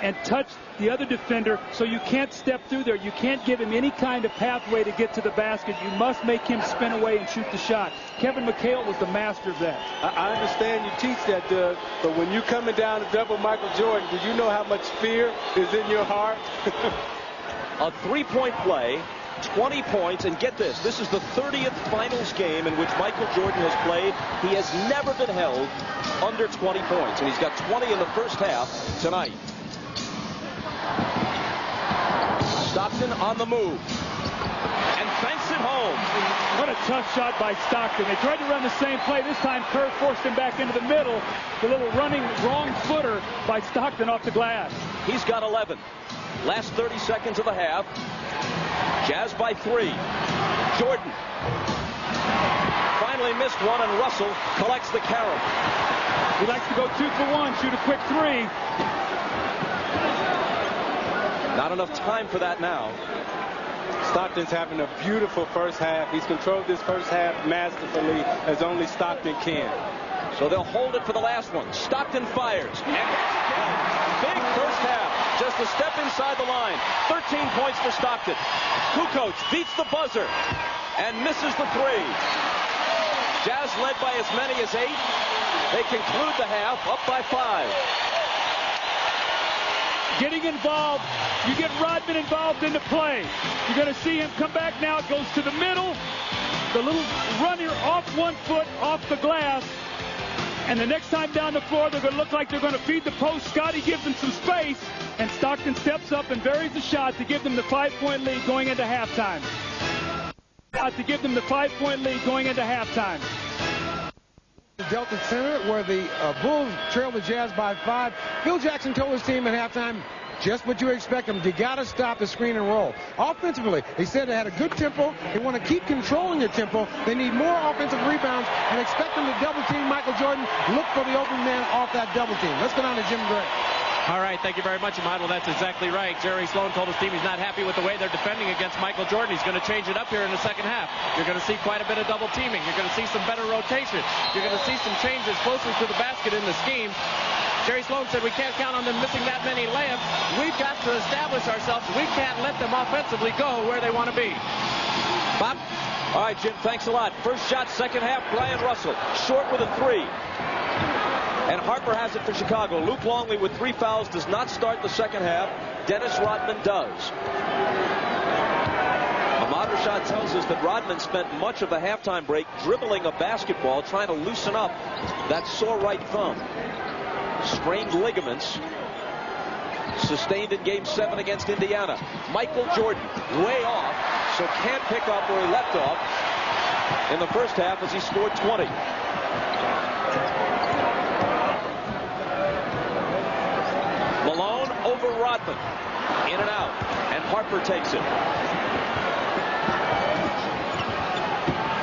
and touch the other defender, so you can't step through there. You can't give him any kind of pathway to get to the basket. You must make him spin away and shoot the shot. Kevin McHale was the master of that. I understand you teach that, Doug, but when you're coming down to double Michael Jordan, do you know how much fear is in your heart? A 3-point play, 20 points, and get this, this is the 30th finals game in which Michael Jordan has played. He has never been held under 20 points, and he's got 20 in the first half tonight. Stockton on the move. And banks it home. What a tough shot by Stockton. They tried to run the same play. This time Kerr forced him back into the middle. The little running wrong footer by Stockton off the glass. He's got 11. Last 30 seconds of the half. Jazz by 3. Jordan finally missed one, and Russell collects the carom. He likes to go 2 for 1, shoot a quick 3. Not enough time for that now. Stockton's having a beautiful first half. He's controlled this first half masterfully, as only Stockton can. So they'll hold it for the last one. Stockton fires. And big first half. Just a step inside the line. 13 points for Stockton. Kukoc beats the buzzer and misses the 3. Jazz led by as many as 8. They conclude the half up by 5. Getting involved. You get Rodman involved in the play. You're going to see him come back now. It goes to the middle. The little runner off 1 foot off the glass. And the next time down the floor, they're going to look like they're going to feed the post. Scotty gives them some space. And Stockton steps up and buries the shot to give them the 5-point lead going into halftime. The Delta Center, where the Bulls trail the Jazz by 5. Phil Jackson told his team at halftime, just what you expect them. You got to stop the screen and roll. Offensively, he said they had a good tempo. They want to keep controlling their tempo. They need more offensive rebounds and expect them to double team Michael Jordan. Look for the open man off that double team. Let's go down to Jim Gray. All right, thank you very much, Ahmad. Well, that's exactly right. Jerry Sloan told his team he's not happy with the way they're defending against Michael Jordan. He's going to change it up here in the second half. You're going to see quite a bit of double teaming. You're going to see some better rotation. You're going to see some changes closer to the basket in the scheme. Jerry Sloan said we can't count on them missing that many layups. We've got to establish ourselves. We can't let them offensively go where they want to be. Bob? All right, Jim, thanks a lot. First shot, second half, Brian Russell. Short with a 3. And Harper has it for Chicago. Luke Longley with 3 fouls does not start the second half. Dennis Rodman does. Ahmad Rashad tells us that Rodman spent much of the halftime break dribbling a basketball, trying to loosen up that sore right thumb. Strained ligaments. Sustained in Game 7 against Indiana. Michael Jordan way off, so can't pick up where he left off in the first half as he scored 20. Malone over Rodman. In and out. And Harper takes it.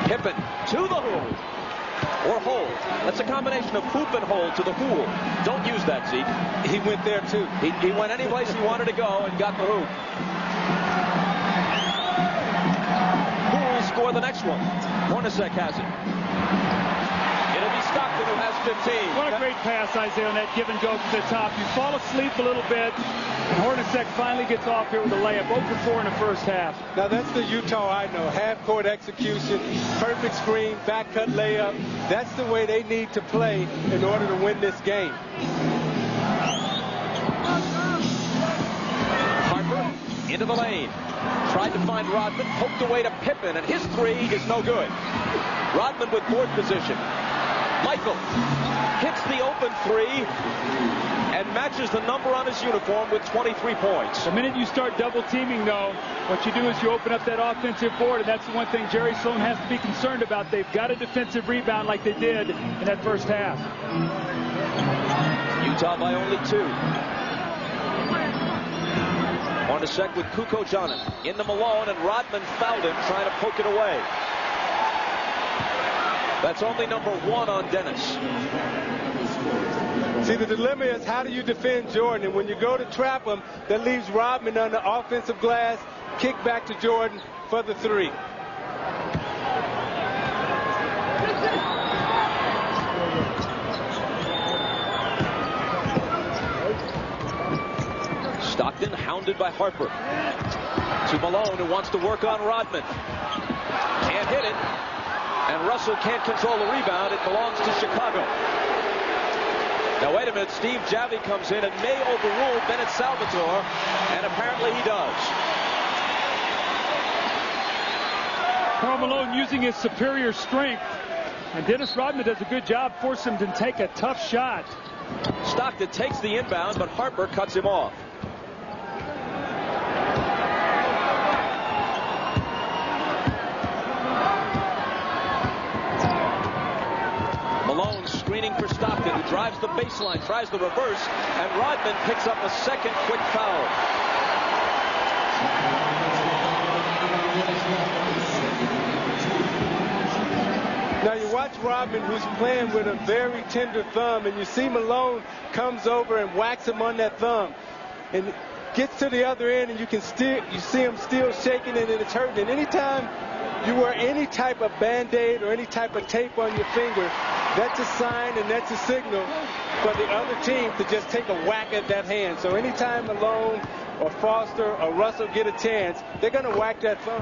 Pippen to the hoop. Or hold. That's a combination of hoop and hold to the hool. Don't use that, Zeke. He went there, too. He went any place he wanted to go and got the hoop. Who will score the next one? Hornacek has it. It'll be Stockton who has 15. What a great pass, Isaiah, on that give and go to the top. You fall asleep a little bit, and Hornacek finally gets off here with a layup. 0 for 4 in the first half. Now, that's the Utah I know. Half-court execution, perfect screen, back-cut layup. That's the way they need to play in order to win this game. Harper into the lane. Tried to find Rodman, poked away to Pippen, and his 3 is no good. Rodman with board position. Michael hits the open 3 and matches the number on his uniform with 23 points. The minute you start double teaming, though, what you do is you open up that offensive board, and that's the one thing Jerry Sloan has to be concerned about. They've got a defensive rebound like they did in that first half. Utah by only 2. Hornacek with Kukoc on it. Into Malone, and Rodman fouled him trying to poke it away. That's only number 1 on Dennis. See, the dilemma is how do you defend Jordan? And when you go to trap him, that leaves Rodman on the offensive glass. Kick back to Jordan for the 3. Stockton hounded by Harper. To Malone, who wants to work on Rodman. Can't hit it. And Russell can't control the rebound. It belongs to Chicago. Now, wait a minute. Steve Javie comes in and may overrule Bennett Salvatore, and apparently he does. Karl Malone using his superior strength, and Dennis Rodman does a good job forcing him to take a tough shot. Stockton takes the inbound, but Harper cuts him off. remaining for Stockton, who drives the baseline, tries the reverse, and Rodman picks up a second quick foul. Now you watch Rodman, who's playing with a very tender thumb, and you see Malone comes over and whacks him on that thumb, and gets to the other end, and you see him still shaking it, and it's hurting. And anytime you wear any type of Band-Aid or any type of tape on your finger, that's a sign and that's a signal for the other team to just take a whack at that hand. So anytime Malone or Foster or Russell get a chance, they're going to whack that thumb.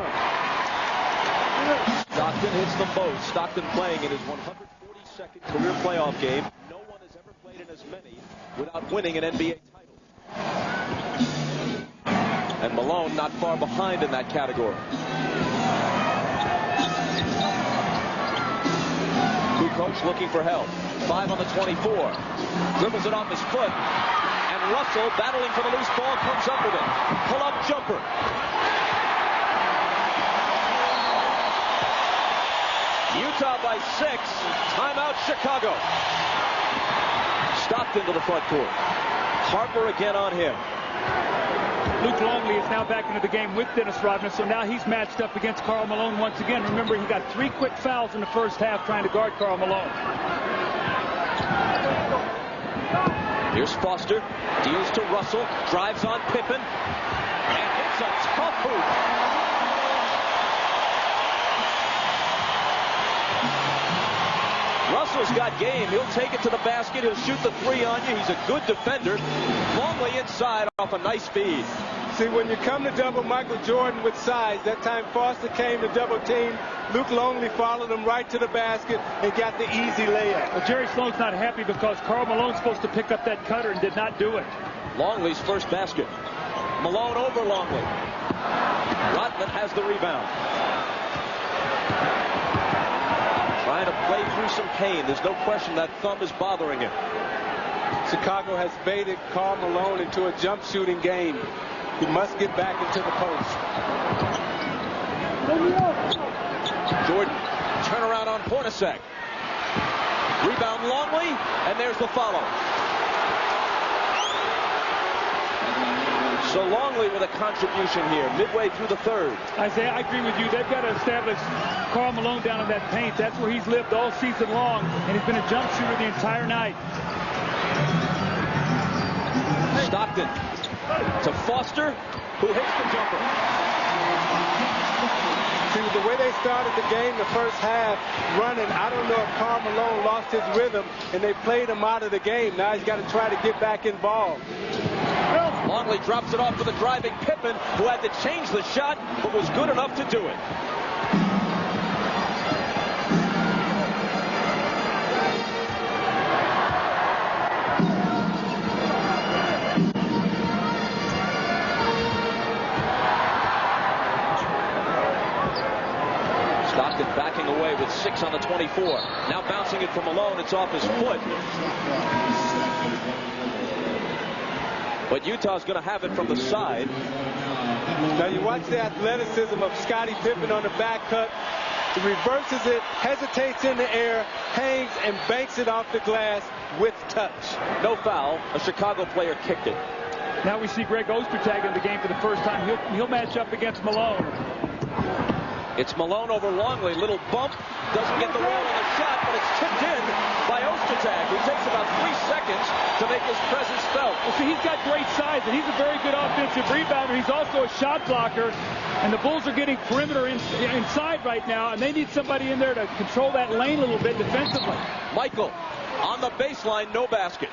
Stockton hits them both. Stockton playing in his 142nd career playoff game. No one has ever played in as many without winning an NBA title. And Malone not far behind in that category. Kukoc looking for help. 5 on the 24. Dribbles it off his foot. And Russell, battling for the loose ball, comes up with it. Pull-up jumper. Utah by 6. Timeout, Chicago. Stockton to the front court. Harper again on him. Luke Longley is now back into the game with Dennis Rodman, so now he's matched up against Karl Malone once again. Remember, he got 3 quick fouls in the first half trying to guard Karl Malone. Here's Foster. Deals to Russell. Drives on Pippen. And hits a tough hoop. Russell's got game. He'll take it to the basket. He'll shoot the 3 on you. He's a good defender. Longley inside off a nice feed. See, when you come to double Michael Jordan with size, that time Foster came to double team. Luke Longley followed him right to the basket and got the easy layup. Well, Jerry Sloan's not happy because Karl Malone's supposed to pick up that cutter and did not do it. Longley's first basket. Malone over Longley. Rodman has the rebound. Trying to play through some pain. There's no question that thumb is bothering him. Chicago has baited Karl Malone into a jump shooting game. He must get back into the post. Jordan, turnaround on Hornacek. Rebound Longley, and there's the follow. So Longley with a contribution here, midway through the third. Isaiah, I agree with you. They've got to establish Karl Malone down in that paint. That's where he's lived all season long, and he's been a jump shooter the entire night. Stockton to Foster, who hits the jumper. See, the way they started the game the first half running, I don't know if Karl Malone lost his rhythm, and they played him out of the game. Now he's got to try to get back involved. Longley drops it off to the driving Pippen, who had to change the shot, but was good enough to do it. Stockton backing away with 6 on the 24. Now bouncing it from Malone. It's off his foot. But Utah's going to have it from the side. Now you watch the athleticism of Scottie Pippen on the back cut. He reverses it, hesitates in the air, hangs, and banks it off the glass with touch. No foul. A Chicago player kicked it. Now we see Greg Ostertag in the game for the first time. He'll match up against Malone. It's Malone over Longley. Little bump. Doesn't get the roll on the shot, but it's tipped in by Ostertag, who takes about 3 seconds to make his presence felt. Well, see, he's got great size, and he's a very good offensive rebounder. He's also a shot blocker, and the Bulls are getting perimeter inside right now, and they need somebody in there to control that lane a little bit defensively. Michael on the baseline, no basket.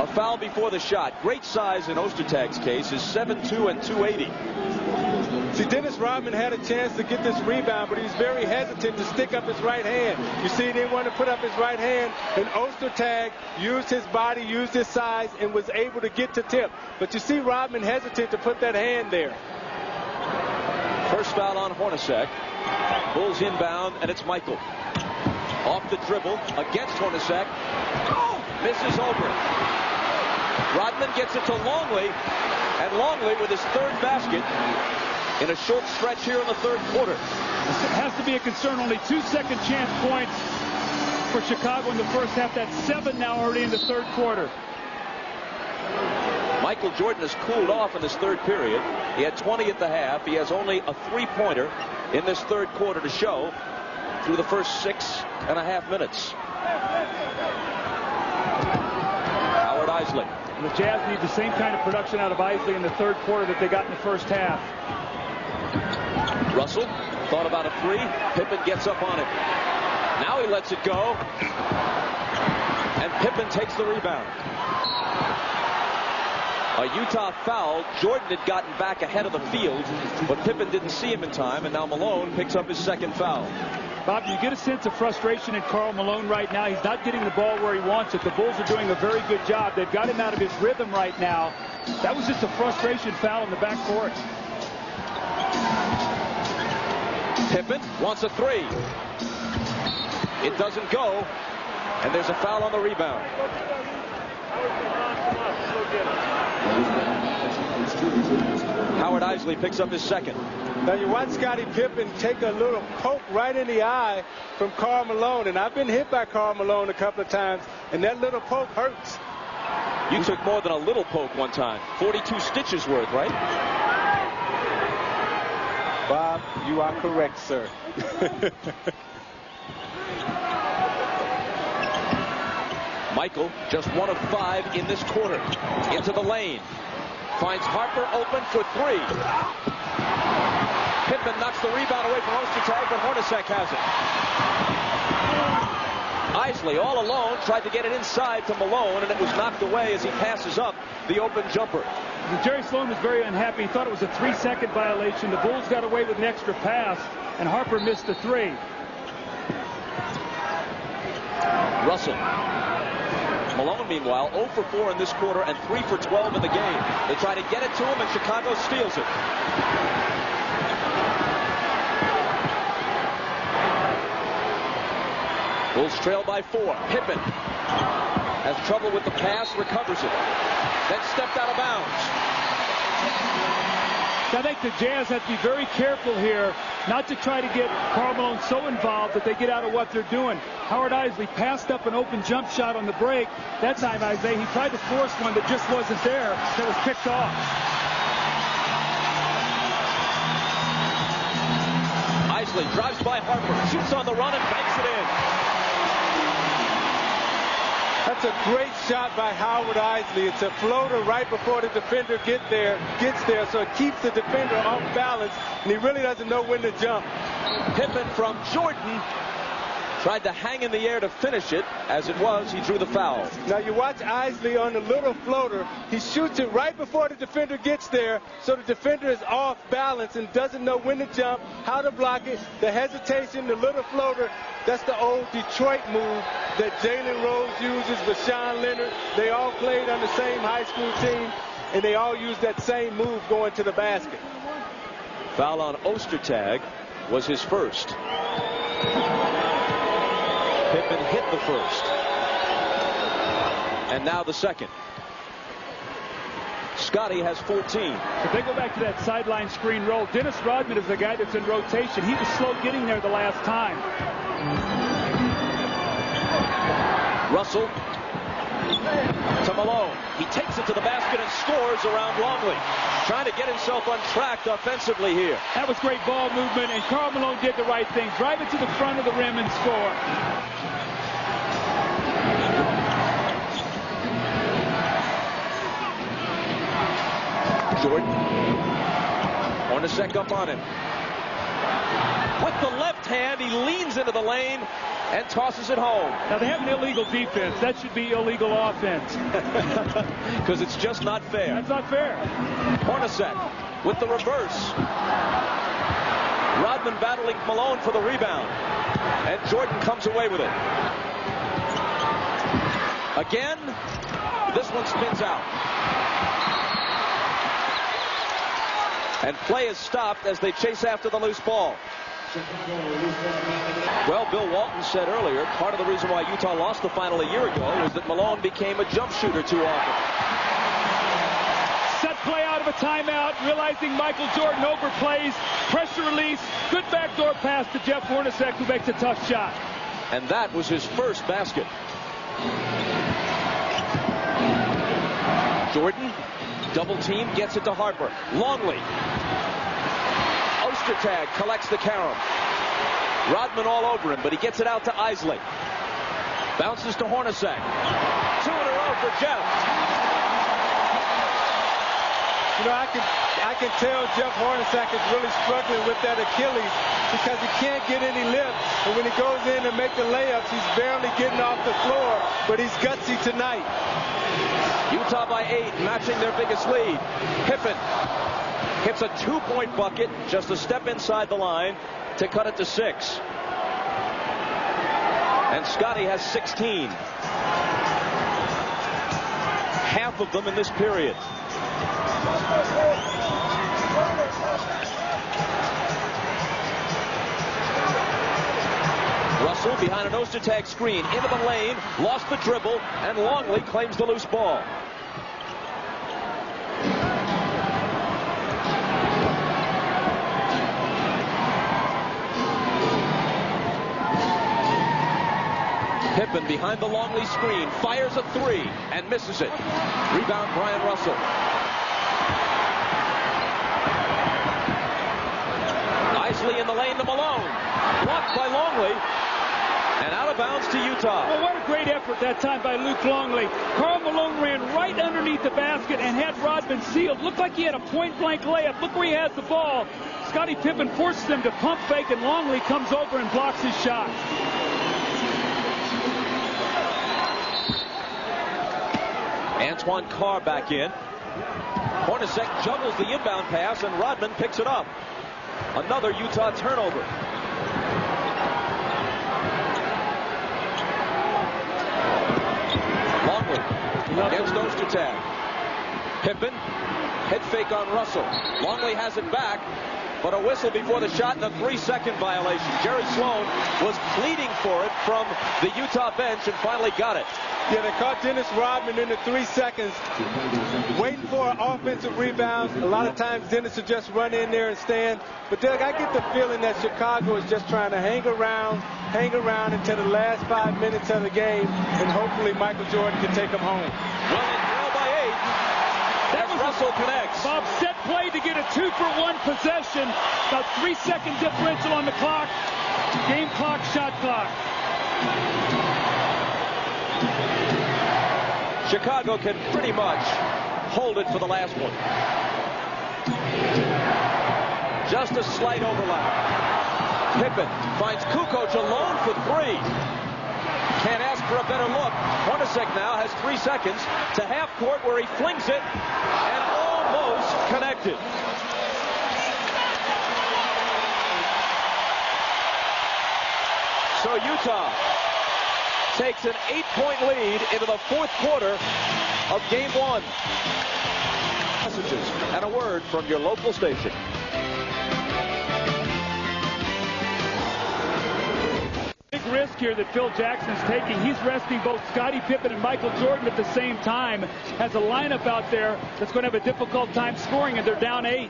A foul before the shot. Great size in Ostertag's case is 7'2" and 280. See, Dennis Rodman had a chance to get this rebound, but he was very hesitant to stick up his right hand. You see, he didn't want to put up his right hand, and Ostertag used his body, used his size, and was able to get to tip. But you see Rodman hesitant to put that hand there. First foul on Hornacek. Bulls inbound, and it's Michael. Off the dribble, against Hornacek. Misses over it. Rodman gets it to Longley, and Longley with his 3rd basket in a short stretch here in the 3rd quarter. It has to be a concern. Only 2 second chance points for Chicago in the first half. That's 7 now already in the third quarter. Michael Jordan has cooled off in this third period. He had 20 at the half. He has only a three-pointer in this third quarter to show through the first 6.5 minutes. Howard Eisley. The Jazz need the same kind of production out of Eisley in the third quarter that they got in the first half. Russell thought about a three. Pippen gets up on it. Now he lets it go. And Pippen takes the rebound. A Utah foul. Jordan had gotten back ahead of the field, but Pippen didn't see him in time, and now Malone picks up his second foul. Bob, you get a sense of frustration in Karl Malone right now. He's not getting the ball where he wants it. The Bulls are doing a very good job. They've got him out of his rhythm right now. That was just a frustration foul in the backcourt. Pippen wants a three. It doesn't go, and there's a foul on the rebound. Howard Eisley picks up his second. Now you watch Scottie Pippen take a little poke right in the eye from Karl Malone, and I've been hit by Karl Malone a couple of times, and that little poke hurts. You took more than a little poke one time. 42 stitches worth, right? Bob, you are correct, sir. Michael, just 1 of 5 in this quarter. Into the lane. Finds Harper open for 3. Pippen knocks the rebound away from Ostertag, but Hornacek has it. Eisley, all alone, tried to get it inside to Malone, and it was knocked away as he passes up the open jumper. Jerry Sloan was very unhappy. He thought it was a 3-second violation. The Bulls got away with an extra pass, and Harper missed the 3. Russell. Malone, meanwhile, 0 for 4 in this quarter and 3 for 12 in the game. They try to get it to him, and Chicago steals it. Bulls trail by 4. Pippen has trouble with the pass, recovers it. Then stepped out of bounds. I think the Jazz have to be very careful here not to try to get Karl Malone so involved that they get out of what they're doing. Howard Eisley passed up an open jump shot on the break. That time, Isaiah, he tried to force one that just wasn't there, that was picked off. Eisley drives by Harper, shoots on the run, and banks it in. That's a great shot by Howard Eisley. It's a floater right before the defender gets there, so it keeps the defender off balance, and he really doesn't know when to jump. Pippen from Jordan tried to hang in the air to finish it. As it was, he drew the foul. Now you watch Eisley on the little floater. He shoots it right before the defender gets there, so the defender is off balance and doesn't know when to jump, how to block it. The hesitation, the little floater, that's the old Detroit move that Jalen Rose uses with Sean Leonard. They all played on the same high school team, and they all used that same move going to the basket. Foul on Ostertag was his first. Pippen hit the first. And now the second. Scottie has 14. If they go back to that sideline screen roll, Dennis Rodman is the guy that's in rotation. He was slow getting there the last time. Russell to Malone. He takes it to the basket and scores around Longley. Trying to get himself untracked offensively here. That was great ball movement, and Karl Malone did the right thing. Drive it to the front of the rim and score. Jordan. Hornacek up on him. With the left hand, he leans into the lane and tosses it home. Now, they have an illegal defense. That should be illegal offense. Because it's just not fair. That's not fair. Hornacek with the reverse. Rodman battling Malone for the rebound. And Jordan comes away with it. Again, this one spins out. And play is stopped as they chase after the loose ball. Well, Bill Walton said earlier, part of the reason why Utah lost the final a year ago was that Malone became a jump shooter too often. Set play out of a timeout, realizing Michael Jordan overplays. Pressure release. Good backdoor pass to Jeff Hornacek, who makes a tough shot. And that was his first basket. Jordan, double team, gets it to Harper. Longley. Ostertag collects the carom. Rodman all over him, but he gets it out to Isley. Bounces to Hornacek. 2 in a row for Jeff. You know, I can tell Jeff Hornacek is really struggling with that Achilles because he can't get any lift. And when he goes in and make the layups, he's barely getting off the floor, but he's gutsy tonight. Utah by 8, matching their biggest lead. Pippen hits a 2-point bucket, just a step inside the line to cut it to 6. And Scotty has 16. Half of them in this period. Russell behind an Ostertag screen into the lane, lost the dribble, and Longley claims the loose ball. Pippen behind the Longley screen, fires a 3 and misses it. Rebound Brian Russell. Isley in the lane to Malone. Blocked by Longley. And out of bounds to Utah. Well, what a great effort that time by Luke Longley. Karl Malone ran right underneath the basket and had Rodman sealed. Looked like he had a point-blank layup. Look where he has the ball. Scottie Pippen forces him to pump fake, and Longley comes over and blocks his shot. Antoine Carr back in. Hornacek juggles the inbound pass, and Rodman picks it up. Another Utah turnover. Longley against Ostertag. Pippen, head fake on Russell. Longley has it back, but a whistle before the shot and a 3-second violation. Jerry Sloan was pleading for it from the Utah bench and finally got it. Yeah, they caught Dennis Rodman in the 3 seconds, waiting for an offensive rebound. A lot of times Dennis will just run in there and stand. But Doug, I get the feeling that Chicago is just trying to hang around until the last 5 minutes of the game, and hopefully Michael Jordan can take them home. Well, they trail by 8. That was Russell connects. Bob set play to get a 2-for-1 possession. About 3-second differential on the clock. Game clock, shot clock. Chicago can pretty much hold it for the last one. Just a slight overlap. Pippen finds Kukoc alone for 3. Can't ask for a better look. Hornacek now has 3 seconds to half court where he flings it and almost connected. So Utah takes an 8-point lead into the 4th quarter of Game 1. Messages and a word from your local station. Big risk here that Phil Jackson's taking. He's resting both Scottie Pippen and Michael Jordan at the same time. Has a lineup out there that's going to have a difficult time scoring, and they're down 8.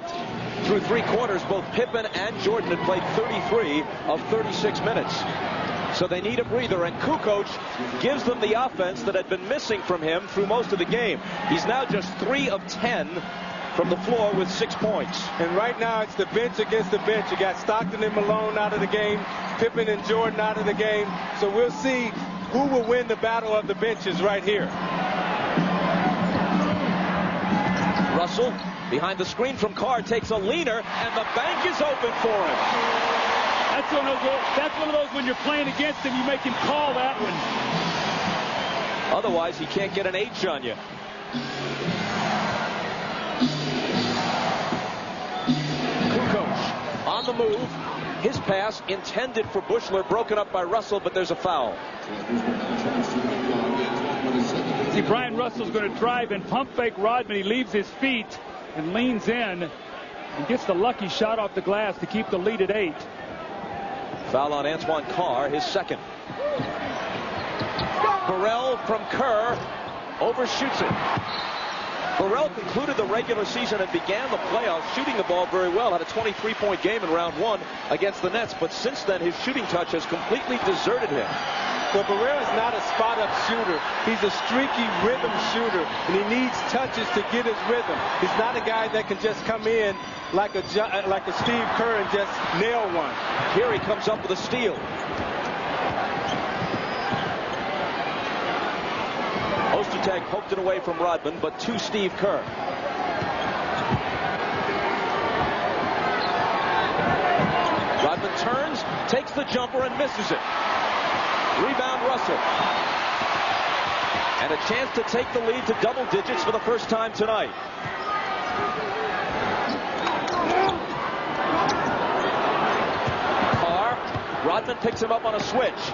Through 3 quarters, both Pippen and Jordan had played 33 of 36 minutes. So they need a breather, and Kukoc gives them the offense that had been missing from him through most of the game. He's now just 3 of 10 from the floor with 6 points. And right now it's the bench against the bench. You got Stockton and Malone out of the game, Pippen and Jordan out of the game. So we'll see who will win the battle of the benches right here. Russell behind the screen from Carr takes a leaner, and the bank is open for him. That's one of those when you're playing against him, you make him call that one. Otherwise, he can't get an H on you. Kukoc on the move. His pass intended for Buechler, broken up by Russell, but there's a foul. See, Brian Russell's going to drive and pump fake Rodman. He leaves his feet and leans in and gets the lucky shot off the glass to keep the lead at 8. Foul on Antoine Carr, his second. Burrell from Kerr overshoots it. Burrell concluded the regular season and began the playoffs shooting the ball very well. Had a 23-point game in round 1 against the Nets, but since then his shooting touch has completely deserted him. Well, Burrell is not a spot-up shooter. He's a streaky rhythm shooter, and he needs touches to get his rhythm. He's not a guy that can just come in like a Steve Kerr and just nail one. Here he comes up with a steal. Ostertag poked it away from Rodman, but to Steve Kerr. Rodman turns, takes the jumper, and misses it. Rebound Russell. And a chance to take the lead to double digits for the first time tonight. Carr. Rodman picks him up on a switch.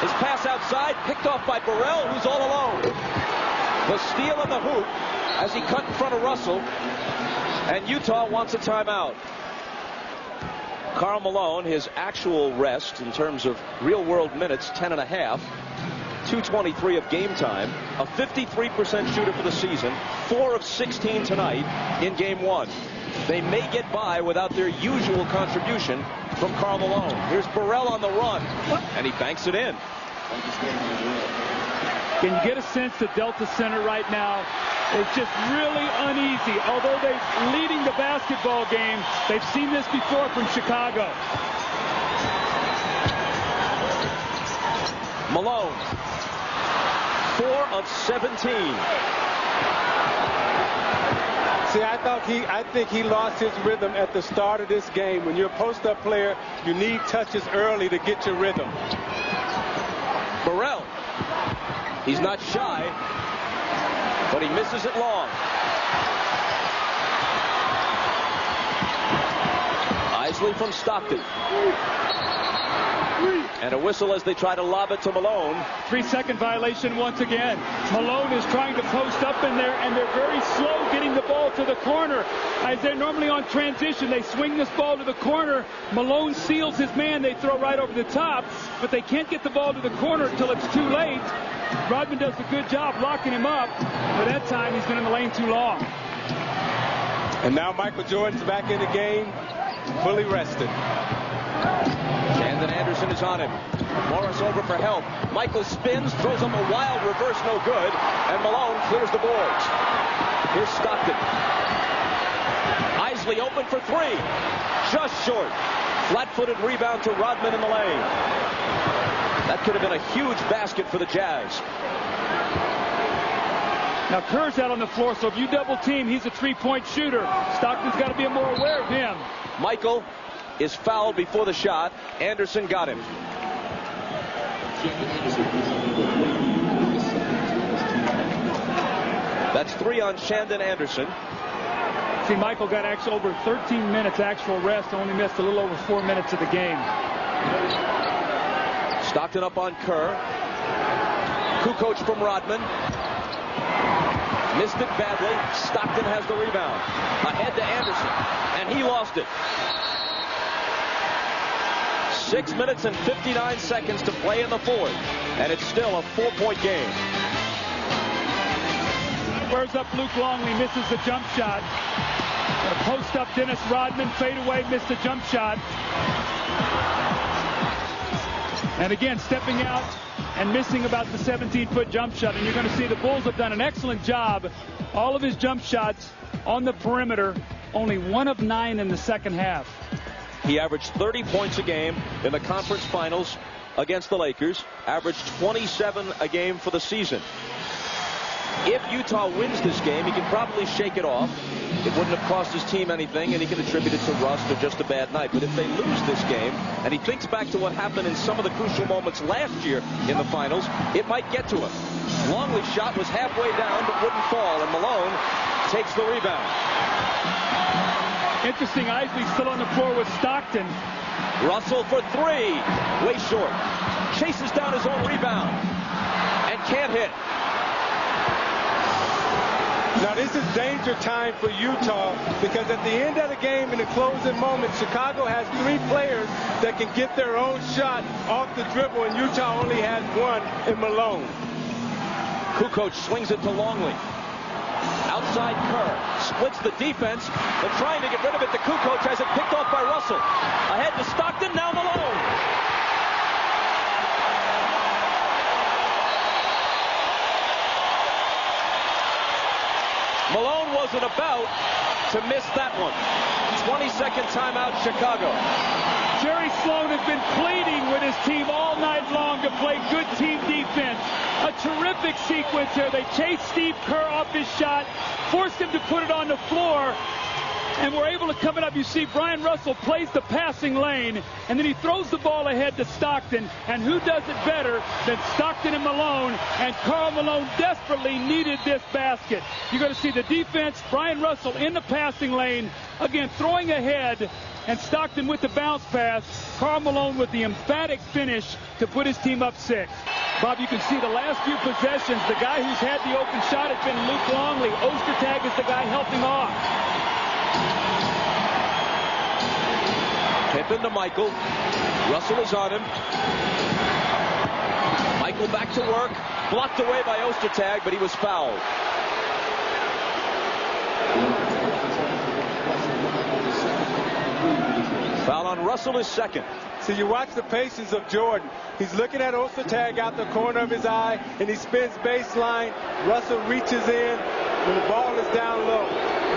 His pass outside, picked off by Burrell, who's all alone. The steal and the hoop as he cut in front of Russell. And Utah wants a timeout. Karl Malone, his actual rest in terms of real-world minutes, 10.5. 2:23 of game time. A 53% shooter for the season. 4 of 16 tonight in game 1. They may get by without their usual contribution from Karl Malone. Here's Burrell on the run, and he banks it in. Can you get a sense that Delta Center right now is just really uneasy? Although they're leading the basketball game, they've seen this before from Chicago. Malone, 4 of 17. See, I think he lost his rhythm at the start of this game. When you're a post-up player, you need touches early to get your rhythm. Burrell, he's not shy, but he misses it long. Isley from Stockton. And a whistle as they try to lob it to Malone. 3-second violation once again. Malone is trying to post up in there, and they're very slow getting the ball to the corner. As they're normally on transition, they swing this ball to the corner. Malone seals his man. They throw right over the top, but they can't get the ball to the corner until it's too late. Rodman does a good job locking him up, but that time he's been in the lane too long. And now Michael Jordan's back in the game, fully rested. Shandon Anderson is on him. Morris over for help. Michael spins, throws him a wild reverse, no good. And Malone clears the boards. Here's Stockton. Isley open for 3. Just short. Flat-footed rebound to Rodman in the lane. That could have been a huge basket for the Jazz. Now Kerr's out on the floor, so if you double team, he's a 3-point shooter. Stockton's got to be more aware of him. Michael is fouled before the shot. Anderson got him. That's 3 on Shandon Anderson. See, Michael got actually over 13 minutes actual rest, only missed a little over 4 minutes of the game. Stockton up on Kerr. Kukoc from Rodman. Missed it badly. Stockton has the rebound. Ahead to Anderson, and he lost it. 6 minutes and 59 seconds to play in the 4th, and it's still a 4-point game. Spurs up Luke Longley, misses the jump shot. Gonna post up Dennis Rodman, fade away, missed the jump shot. And again, stepping out and missing about the 17-foot jump shot. And you're going to see the Bulls have done an excellent job. All of his jump shots on the perimeter, only 1 of 9 in the second half. He averaged 30 points a game in the conference finals against the Lakers, averaged 27 a game for the season. If Utah wins this game, he can probably shake it off. It wouldn't have cost his team anything, and he can attribute it to rust or just a bad night. But if they lose this game, and he thinks back to what happened in some of the crucial moments last year in the finals, it might get to him. Longley's shot was halfway down but wouldn't fall, and Malone takes the rebound. Interesting, Isley still on the floor with Stockton. Russell for 3. Way short. Chases down his own rebound and can't hit. Now this is danger time for Utah, because at the end of the game, in the closing moment, Chicago has 3 players that can get their own shot off the dribble, and Utah only has 1 in Malone. Kukoc swings it to Longley. Outside Kerr. Splits the defense, but trying to get rid of it. The Kukoc has it picked off by Russell. Ahead to Stockton, now Malone. Malone wasn't about to miss that one. 22nd timeout, Chicago. Jerry Sloan has been pleading with his team all night long to play good team defense. A terrific sequence here. They chased Steve Kerr off his shot, forced him to put it on the floor, and we're able to come it up. You see Brian Russell plays the passing lane, and then he throws the ball ahead to Stockton. And who does it better than Stockton and Malone? And Karl Malone desperately needed this basket. You're going to see the defense, Brian Russell in the passing lane, again throwing ahead, and Stockton with the bounce pass. Karl Malone with the emphatic finish to put his team up 6. Bob, you can see the last few possessions, the guy who's had the open shot has been Luke Longley. Ostertag is the guy helping off. Pippen to Michael. Russell is on him. Michael back to work. Blocked away by Ostertag, but he was fouled. Foul on Russell is second. So you watch the patience of Jordan. He's looking at Ostertag out the corner of his eye, and he spins baseline. Russell reaches in when the ball is down low.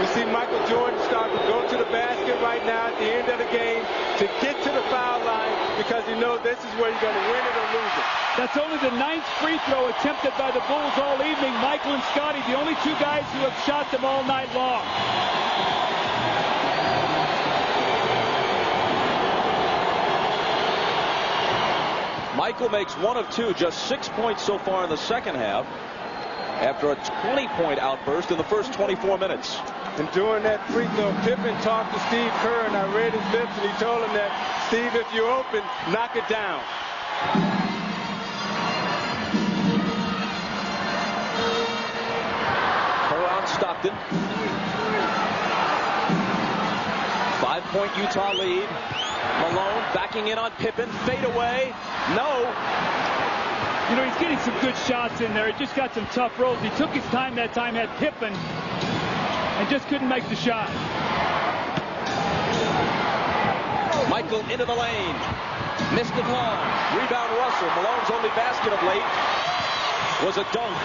You see Michael Jordan start to go to the basket right now at the end of the game to get to the foul line because he knows this is where he's going to win it or lose it. That's only the 9th free throw attempted by the Bulls all evening. Michael and Scotty, the only two guys who have shot them all night long. Michael makes 1 of 2, just 6 points so far in the second half after a 20-point outburst in the first 24 minutes. And during that free throw, Pippen talked to Steve Kerr, and I read his lips, and he told him that, Steve, if you're open, knock it down. Kerr on Stockton. 5-point Utah lead. Malone backing in on Pippen. Fade away. No. You know, he's getting some good shots in there. He just got some tough rolls. He took his time that time, had Pippen, and just couldn't make the shot. Michael into the lane. Missed it long. Rebound Russell. Malone's only basket of late was a dunk.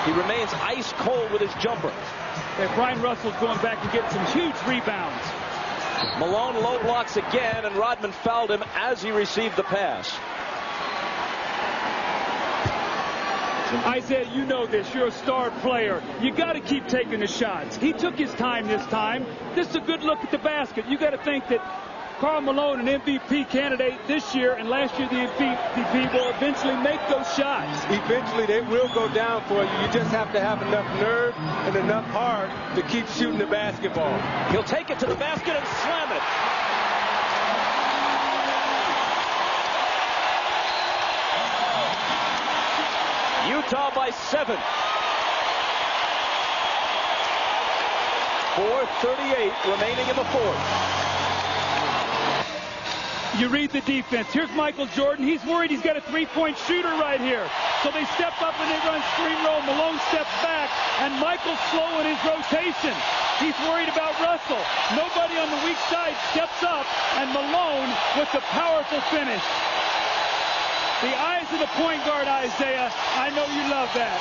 He remains ice cold with his jumper. And Brian Russell's going back and getting some huge rebounds. Malone low blocks again, and Rodman fouled him as he received the pass. Isaiah, you know this. You're a star player. You got to keep taking the shots. He took his time this time. This is a good look at the basket. You got to think that Karl Malone, an MVP candidate this year and last year the MVP, will eventually make those shots. Eventually they will go down for you. You just have to have enough nerve and enough heart to keep shooting the basketball. He'll take it to the basket and slam it. Utah by 7. 4:38 remaining in the fourth. You read the defense. Here's Michael Jordan. He's worried he's got a three-point shooter right here. So they step up and they run screen roll. Malone steps back, and Michael's slow in his rotation. He's worried about Russell. Nobody on the weak side steps up, and Malone with the powerful finish. The eyes of the point guard, Isaiah. I know you love that.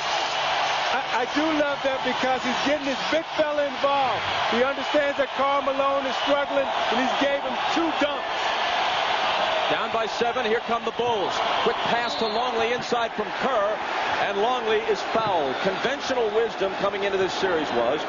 I do love that because he's getting his big fella involved. He understands that Karl Malone is struggling, and he's gave him 2 dunks. Down by 7, here come the Bulls. Quick pass to Longley inside from Kerr, and Longley is fouled. Conventional wisdom coming into this series was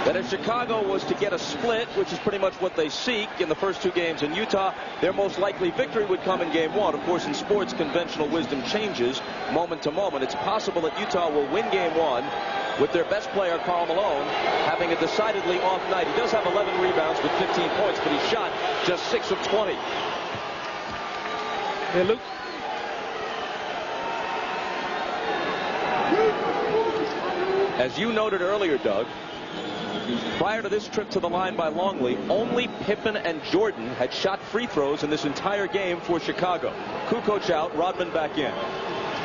that if Chicago was to get a split, which is pretty much what they seek in the first 2 games in Utah, their most likely victory would come in game 1. Of course, in sports, conventional wisdom changes moment to moment. It's possible that Utah will win game 1 with their best player, Karl Malone, having a decidedly off night. He does have 11 rebounds with 15 points, but he shot just 6 of 20. Hey, Luke. As you noted earlier, Doug, prior to this trip to the line by Longley, only Pippen and Jordan had shot free throws in this entire game for Chicago. Kukoc out, Rodman back in.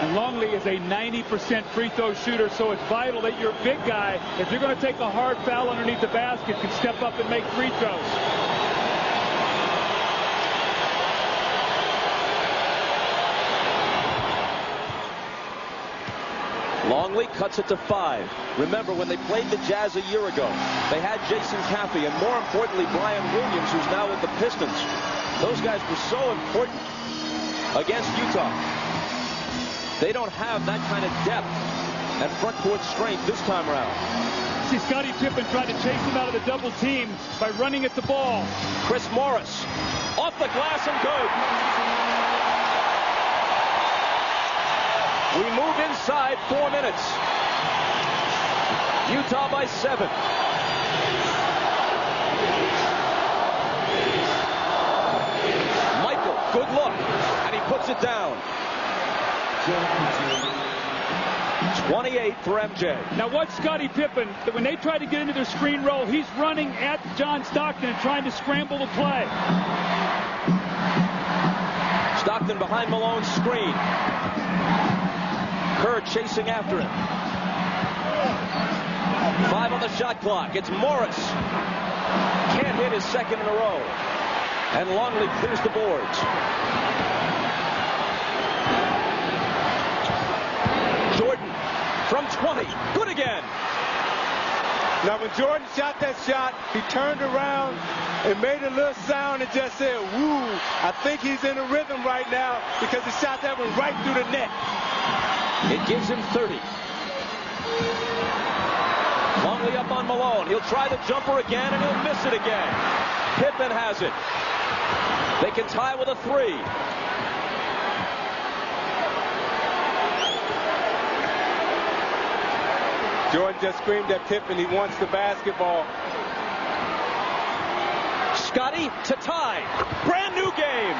And Longley is a 90% free throw shooter, so it's vital that your big guy, if you're going to take a hard foul underneath the basket, can step up and make free throws. Longley cuts it to 5. Remember, when they played the Jazz a year ago, they had Jason Caffey and, more importantly, Brian Williams, who's now with the Pistons. Those guys were so important against Utah. They don't have that kind of depth and front court strength this time around. See, Scottie Pippen tried to chase him out of the double team by running at the ball. Chris Morris off the glass and good. We move inside 4 minutes. Utah by 7. Michael, good look, and he puts it down. 28 for MJ. Now watch Scottie Pippen. When they try to get into their screen roll, he's running at John Stockton and trying to scramble the play. Stockton behind Malone's screen. Kerr chasing after him. 5 on the shot clock. It's Morris. Can't hit his second in a row. And Longley clears the boards. Jordan from 20. Good again. Now, when Jordan shot that shot, he turned around and made a little sound and just said, woo. I think he's in a rhythm right now because the shot that went right through the net. It gives him 30. Longley up on Malone. He'll try the jumper again, and he'll miss it again. Pippen has it. They can tie with a 3. Jordan just screamed at Pippen. He wants the basketball. Scottie to tie. Brand new game.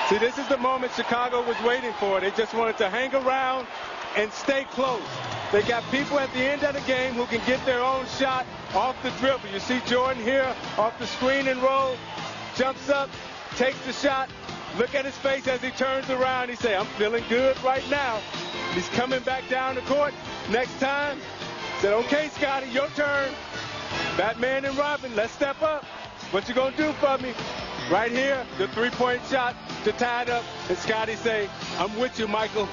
See, this is the moment Chicago was waiting for. They just wanted to hang around and stay close. They got people at the end of the game who can get their own shot off the dribble. You see Jordan here off the screen and roll, jumps up, takes the shot. Look at his face as he turns around. He say, I'm feeling good right now. He's coming back down the court. Next time, said, okay, Scottie, your turn. Batman and Robin, let's step up. What you gonna do for me? Right here, the three-point shot to tie it up. And Scottie say, I'm with you, Michael.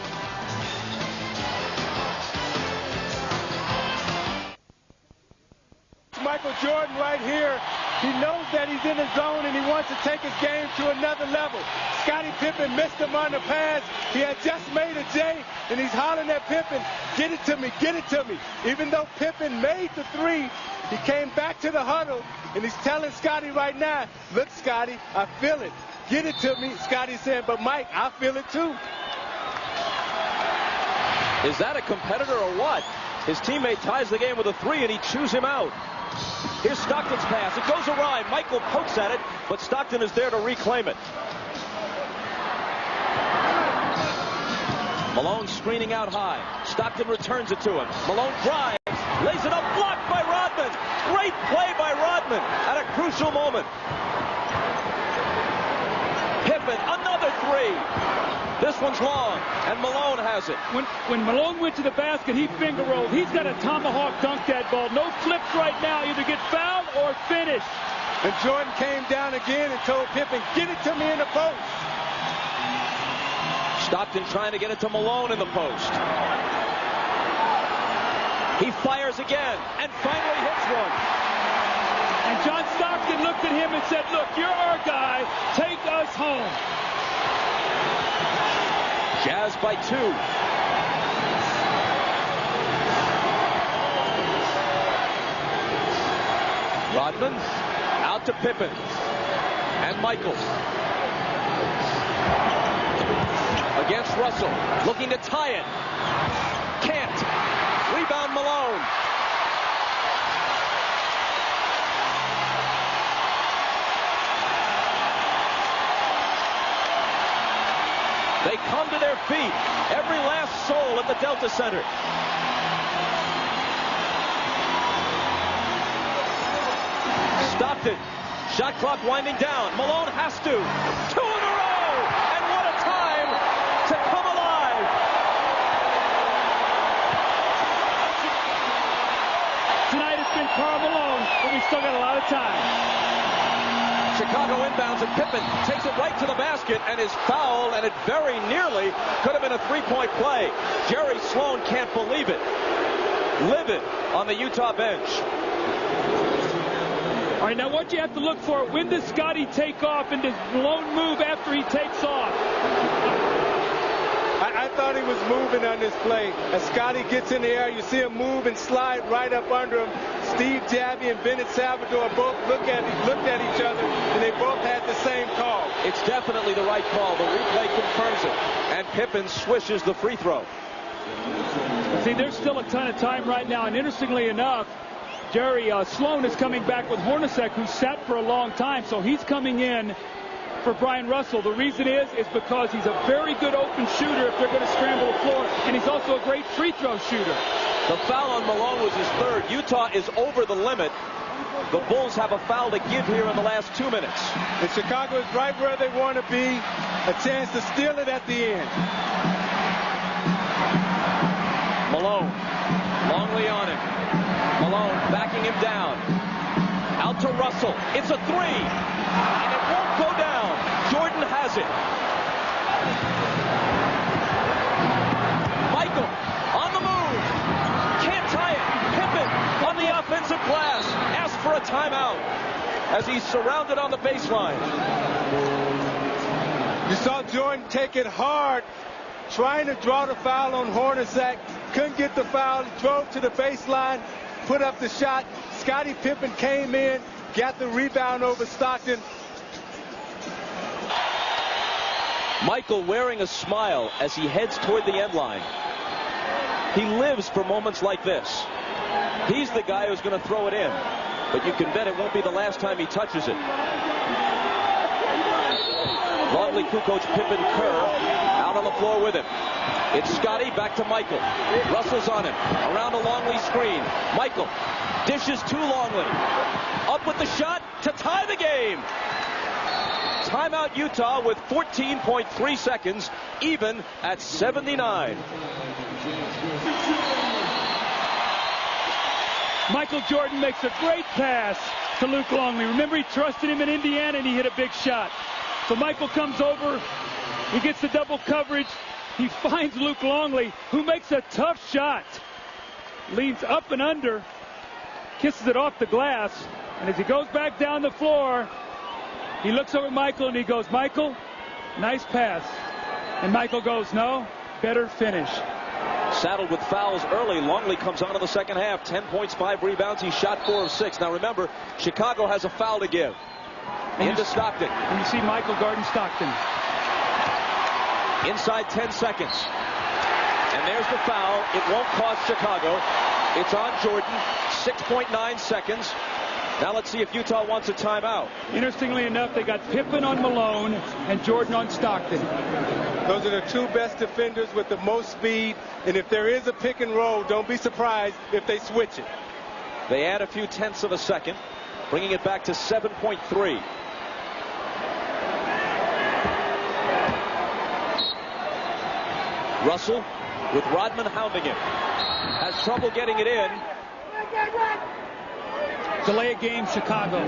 Michael Jordan right here. He knows that he's in the zone and he wants to take his game to another level. Scottie Pippen missed him on the pass. He had just made a J, and he's hollering at Pippen, get it to me, get it to me. Even though Pippen made the 3, he came back to the huddle, and he's telling Scottie right now, look, Scottie, I feel it. Get it to me. Scottie said, but Mike, I feel it too. Is that a competitor or what? His teammate ties the game with a 3, and he chews him out. Here's Stockton's pass. It goes awry. Michael pokes at it, but Stockton is there to reclaim it. Malone screening out high. Stockton returns it to him. Malone drives, lays it up, blocked by Rodman. Great play by Rodman at a crucial moment. Pippen, another 3. This one's long, and Malone has it. When Malone went to the basket, he finger rolled. He's got a tomahawk dunk that ball. No flips right now. Either get fouled or finish. And Jordan came down again and told Pippen, get it to me in the post. Stockton trying to get it to Malone in the post. He fires again and finally hits one. And John Stockton looked at him and said, look, you're our guy. Take us home. Jazz by 2. Rodman out to Pippen and Michael against Russell, looking to tie it. Can't. Rebound Malone. They come to their feet. Every last soul at the Delta Center. Stockton Shot clock winding down. Malone has to. 2 in a row. And what a time to come alive. Tonight it's been Karl Malone, but we still got a lot of time. Chicago inbounds and Pippen takes it right to the basket and is fouled, and it very nearly could have been a three-point play. Jerry Sloan can't believe it. Livid on the Utah bench. All right, now what you have to look for, when does Scotty take off and does Malone move after he takes off? I thought he was moving on this play. As Scotty gets in the air, you see him move and slide right up under him. Steve Javie and Bennett Salvador both looked at each other, and they both had the same call. It's definitely the right call. The replay confirms it. And Pippen swishes the free throw. See, there's still a ton of time right now, and interestingly enough, Jerry Sloan is coming back with Hornacek, who sat for a long time, so he's coming in for Brian Russell. The reason is because he's a very good open shooter if they're going to scramble the floor, and he's also a great free throw shooter. The foul on Malone was his third. Utah is over the limit. The Bulls have a foul to give here in the last 2 minutes. And Chicago is right where they want to be. A chance to steal it at the end. Malone, Longley on him. Malone backing him down. Out to Russell. It's a three. And it won't go down. Jordan has it. Michael on the move. Can't tie it. Pippen on the offensive glass. Asks for a timeout as he's surrounded on the baseline. You saw Jordan take it hard, trying to draw the foul on Hornacek. Couldn't get the foul. Drove to the baseline. Put up the shot. Scottie Pippen came in, got the rebound over Stockton. Michael wearing a smile as he heads toward the end line. He lives for moments like this. He's the guy who's going to throw it in, but you can bet it won't be the last time he touches it. Longley, Kukoc, Pippen, Kerr out on the floor with him. It's Scotty back to Michael. Russell's on him. Around a Longley screen. Michael dishes to Longley. Up with the shot to tie the game. Timeout Utah with 14.3 seconds, even at 79. Michael Jordan makes a great pass to Luke Longley. Remember, he trusted him in Indiana, and he hit a big shot. So Michael comes over. He gets the double coverage. He finds Luke Longley, who makes a tough shot. Leans up and under. Kisses it off the glass. And as he goes back down the floor, he looks over at Michael and he goes, Michael, nice pass. And Michael goes, no, better finish. Saddled with fouls early. Longley comes on in the second half. 10 points, 5 rebounds. He shot 4 of 6. Now remember, Chicago has a foul to give. Into Stockton. And you see Michael guarding Stockton. Inside 10 seconds. And there's the foul. It won't cost Chicago. It's on Jordan. 6.9 seconds. Now let's see if Utah wants a timeout. Interestingly enough, they got Pippen on Malone and Jordan on Stockton. Those are the two best defenders with the most speed. And if there is a pick and roll, don't be surprised if they switch it. They add a few tenths of a second, bringing it back to 7.3. Russell with Rodman hounding him. Has trouble getting it in. Delay a game, Chicago.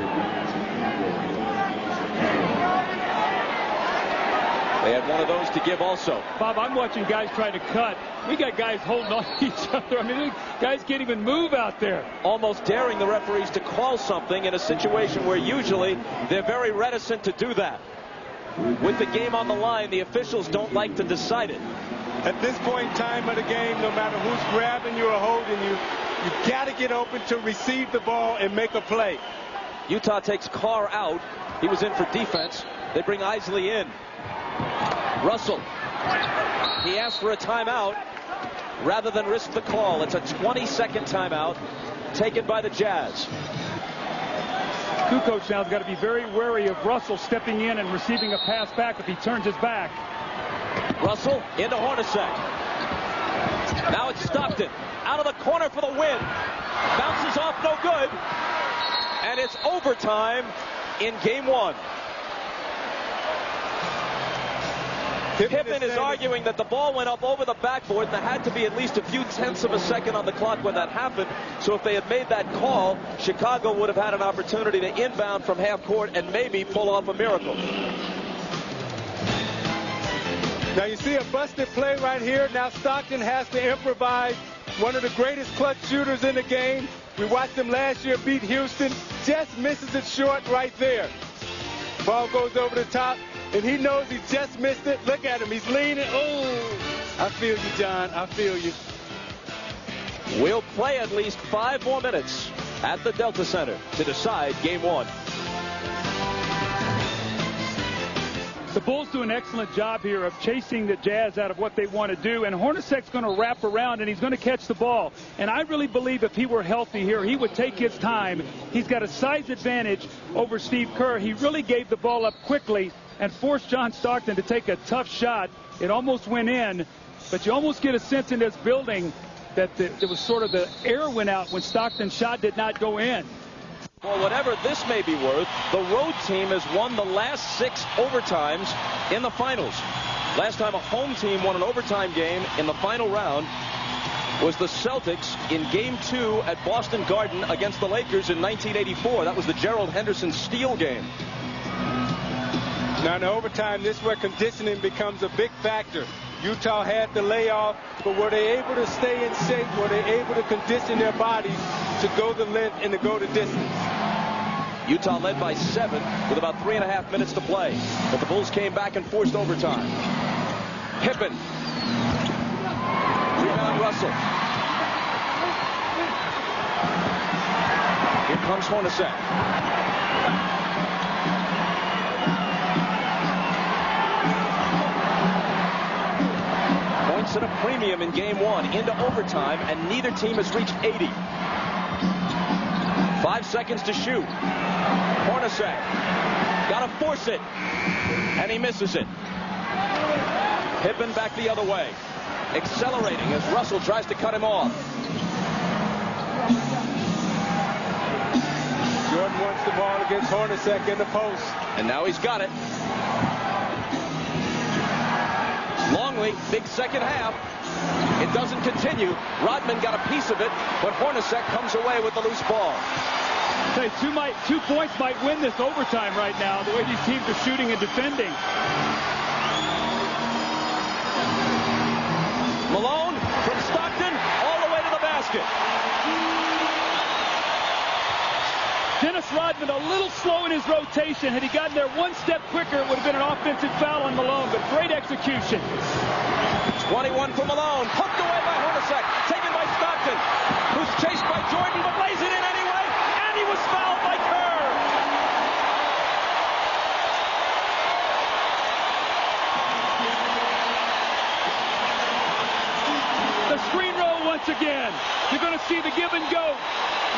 They had one of those to give also. Bob, I'm watching guys trying to cut. We got guys holding on to each other. I mean, guys can't even move out there. Almost daring the referees to call something in a situation where usually they're very reticent to do that. With the game on the line, the officials don't like to decide it. At this point in time of the game, no matter who's grabbing you or holding you, you've got to get open to receive the ball and make a play. Utah takes Carr out. He was in for defense. They bring Isley in. Russell. He asked for a timeout rather than risk the call. It's a 20-second timeout taken by the Jazz. Kukoc now has got to be very wary of Russell stepping in and receiving a pass back if he turns his back. Russell into Hornacek. Now it's Stockton. Out of the corner for the win. Bounces off, no good. And it's overtime in game one. Pippen is arguing that the ball went up over the backboard and there had to be at least a few tenths of a second on the clock when that happened. So if they had made that call, Chicago would have had an opportunity to inbound from half court and maybe pull off a miracle. Now you see a busted play right here. Now Stockton has to improvise. One of the greatest clutch shooters in the game. We watched him last year beat Houston. Just misses it short right there. Ball goes over the top, and he knows he just missed it. Look at him. He's leaning. Oh, I feel you, John. I feel you. We'll play at least 5 more minutes at the Delta Center to decide game one. The Bulls do an excellent job here of chasing the Jazz out of what they want to do, and Hornacek's going to wrap around and he's going to catch the ball. And I really believe if he were healthy here, he would take his time. He's got a size advantage over Steve Kerr. He really gave the ball up quickly and forced John Stockton to take a tough shot. It almost went in, but you almost get a sense in this building that there was sort of the air went out when Stockton's shot did not go in. Well, whatever this may be worth, the road team has won the last 6 overtimes in the finals. Last time a home team won an overtime game in the final round was the Celtics in Game 2 at Boston Garden against the Lakers in 1984. That was the Gerald Henderson steal game. Now in overtime, this is where conditioning becomes a big factor. Utah had the layoff, but were they able to stay in shape? Were they able to condition their bodies to go the length and to go the distance? Utah led by 7 with about 3.5 minutes to play. But the Bulls came back and forced overtime. Pippen. Rebound Russell. Here comes Hornacek. At a premium in game 1 into overtime, and neither team has reached 80. 5 seconds to shoot. Hornacek got to force it, and he misses it. Pippen back the other way, accelerating as Russell tries to cut him off. Jordan wants the ball against Hornacek in the post, and now he's got it. Longley, big second half. It doesn't continue. Rodman got a piece of it, but Hornacek comes away with the loose ball. Say 2 points might win this overtime right now, the way these teams are shooting and defending. Malone from Stockton all the way to the basket. Dennis Rodman a little slow in his rotation. Had he gotten there 1 step quicker, it would have been an offensive foul on Malone, but great execution. 21 for Malone, hooked away by Hornacek, taken by Stockton, who's chased by Jordan, but lays it in anyway, and he was fouled by Kerr. The screen roll once again. You're going to see the give and go.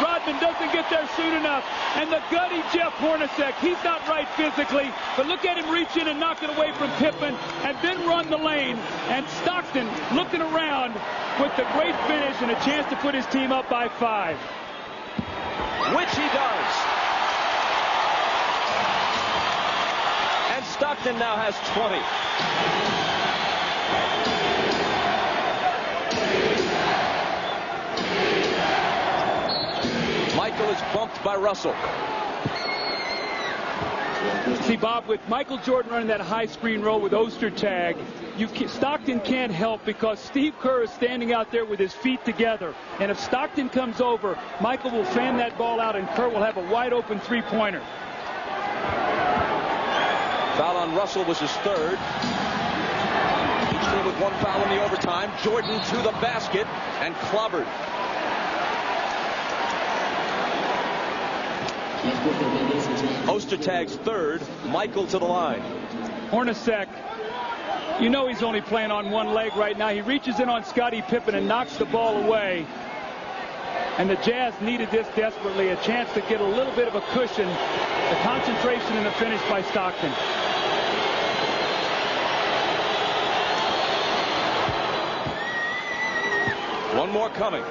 Rodman doesn't get there soon enough. And the gutty Jeff Hornacek, he's not right physically, but look at him reach in and knock it away from Pippen and then run the lane. And Stockton looking around with the great finish and a chance to put his team up by 5. Which he does. And Stockton now has 20. Michael is bumped by Russell. See, Bob, with Michael Jordan running that high screen roll with Ostertag, Stockton can't help because Steve Kerr is standing out there with his feet together. And if Stockton comes over, Michael will fan that ball out and Kerr will have a wide open 3-pointer. Foul on Russell was his 3rd. Each team with 1 foul in the overtime. Jordan to the basket and clobbered. Ostertag's 3rd, Michael to the line. Hornacek, you know he's only playing on 1 leg right now. He reaches in on Scottie Pippen and knocks the ball away. And the Jazz needed this desperately, a chance to get a little bit of a cushion. The concentration in the finish by Stockton. One more coming.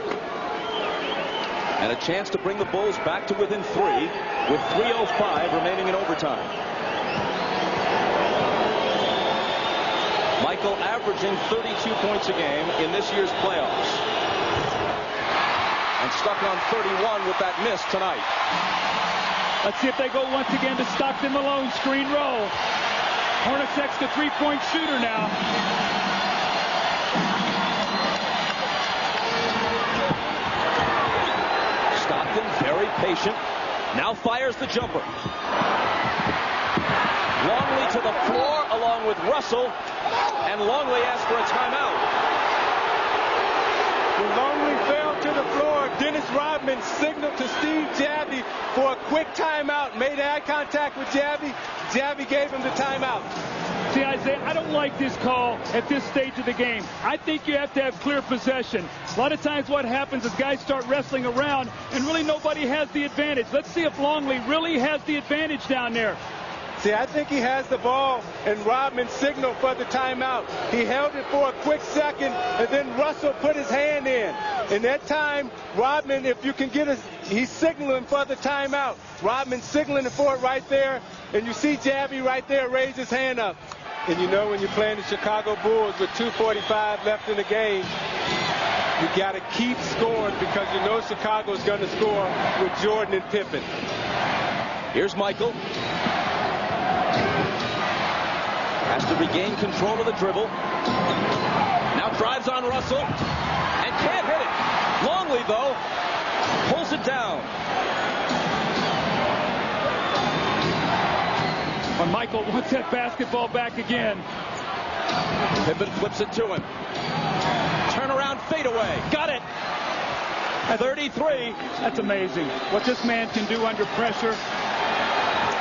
And a chance to bring the Bulls back to within 3 with 3:05 remaining in overtime. Michael averaging 32 points a game in this year's playoffs. And stuck on 31 with that miss tonight. Let's see if they go once again to Stockton Malone. Screen roll. Hornacek's the three-point shooter now. Stockton very patient. Now fires the jumper. Longley to the floor along with Russell. And Longley asks for a timeout. When Longley fell to the floor, Dennis Rodman signaled to Steve Javie for a quick timeout. Made eye contact with Javie. Javie gave him the timeout. See, Isaiah, I don't like this call at this stage of the game. I think you have to have clear possession. A lot of times what happens is guys start wrestling around, and really nobody has the advantage. Let's see if Longley really has the advantage down there. See, I think he has the ball, and Rodman signaled for the timeout. He held it for a quick second, and then Russell put his hand in. In that time, Rodman, if you can get he's signaling for the timeout. Rodman signaling for it right there, and you see Javie right there raise his hand up. And you know when you're playing the Chicago Bulls with 2:45 left in the game, you got to keep scoring because you know Chicago's going to score with Jordan and Pippen. Here's Michael. Has to regain control of the dribble. Now drives on Russell and can't hit it. Longley, though, pulls it down. When Michael wants that basketball back again. Pippen flips it to him. Turnaround fadeaway. Got it. 33. That's amazing. What this man can do under pressure.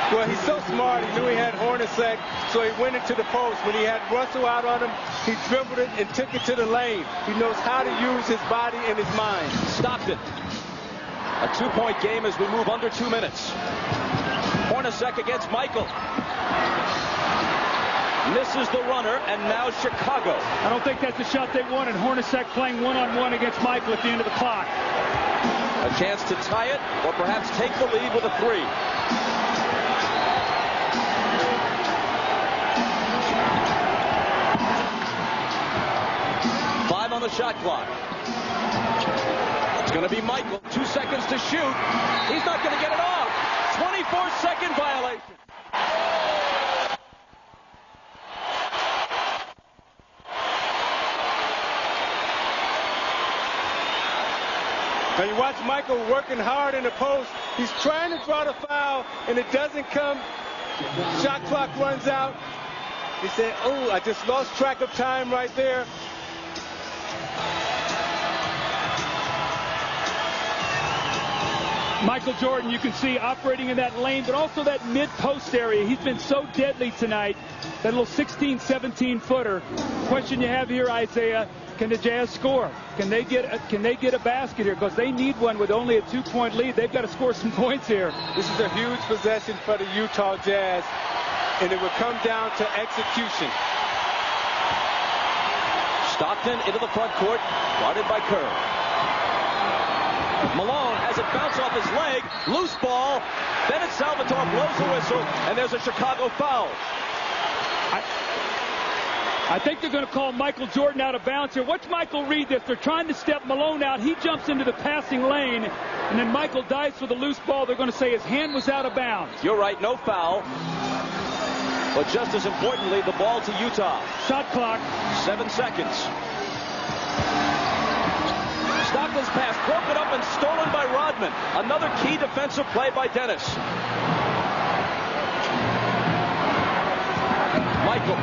Well, he's so smart. He knew he had Hornacek, so he went into the post. When he had Russell out on him, he dribbled it and took it to the lane. He knows how to use his body and his mind. Stockton. A 2-point game as we move under 2 minutes. Hornacek against Michael. Misses the runner, and now Chicago. I don't think that's the shot they wanted. Hornacek playing one-on-one against Michael at the end of the clock. A chance to tie it, or perhaps take the lead with a 3. On the shot clock. It's going to be Michael. 2 seconds to shoot. He's not going to get it off. 24-second violation. Now you watch Michael working hard in the post. He's trying to draw the foul, and it doesn't come. Shot clock runs out. He said, oh, I just lost track of time right there. Michael Jordan, you can see operating in that lane, but also that mid-post area. He's been so deadly tonight. That little 16, 17-footer. Question you have here, Isaiah, can the Jazz score? Can they get a basket here? Because they need one with only a 2-point lead. They've got to score some points here. This is a huge possession for the Utah Jazz, and it will come down to execution. Stockton into the front court, guarded by Kerr. Malone has it bounce off his leg. Loose ball. Bennett Salvatore blows the whistle, and there's a Chicago foul. I think they're going to call Michael Jordan out of bounds here. Watch Michael read this. They're trying to step Malone out. He jumps into the passing lane, and then Michael dives for the loose ball. They're going to say his hand was out of bounds. You're right, no foul. But just as importantly, the ball to Utah. Shot clock. 7 seconds. Stockton's pass broken up and stolen by Rodman. Another key defensive play by Dennis. Michael.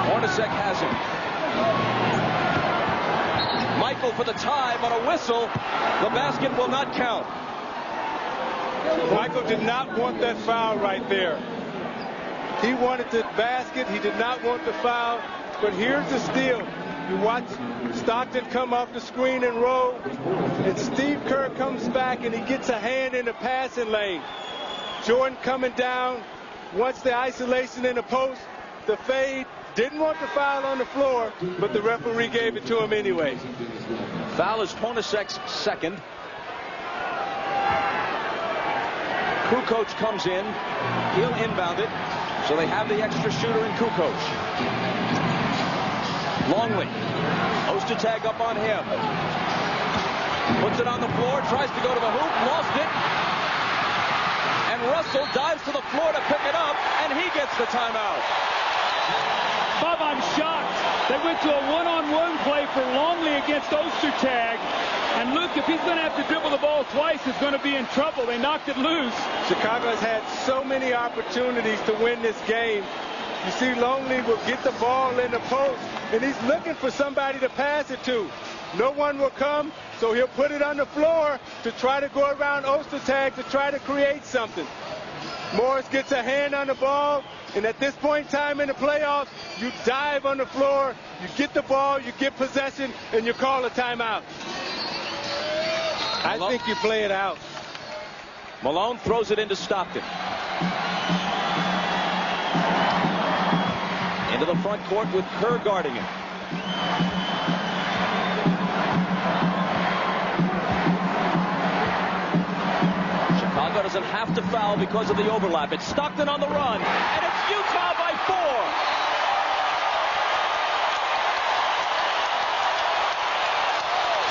Hornacek has him. Michael for the tie, but a whistle. The basket will not count. Michael did not want that foul right there. He wanted the basket. He did not want the foul. But here's the steal. You watch Stockton come off the screen and roll, and Steve Kerr comes back and he gets a hand in the passing lane. Jordan coming down, wants the isolation in the post, the fade, didn't want the foul on the floor, but the referee gave it to him anyway. Foul is Hornacek's second. Kukoc comes in. He'll inbound it. So they have the extra shooter in Kukoc. Longley. Ostertag up on him. Puts it on the floor. Tries to go to the hoop. Lost it. And Russell dives to the floor to pick it up. And he gets the timeout. Bob, I'm shocked. They went to a one-on-one play for Longley against Ostertag. And Luke, if he's going to have to dribble the ball twice, is going to be in trouble. They knocked it loose. Chicago has had so many opportunities to win this game. You see Longley will get the ball in the post, and he's looking for somebody to pass it to. No one will come, so he'll put it on the floor to try to go around Ostertag to try to create something. Morris gets a hand on the ball, and at this point in time in the playoffs, you dive on the floor, you get the ball, you get possession, and you call a timeout. I think you play it out. Malone throws it into Stockton. Into the front court with Kerr guarding him. Chicago doesn't have to foul because of the overlap. It's Stockton on the run, and it's Utah by 4.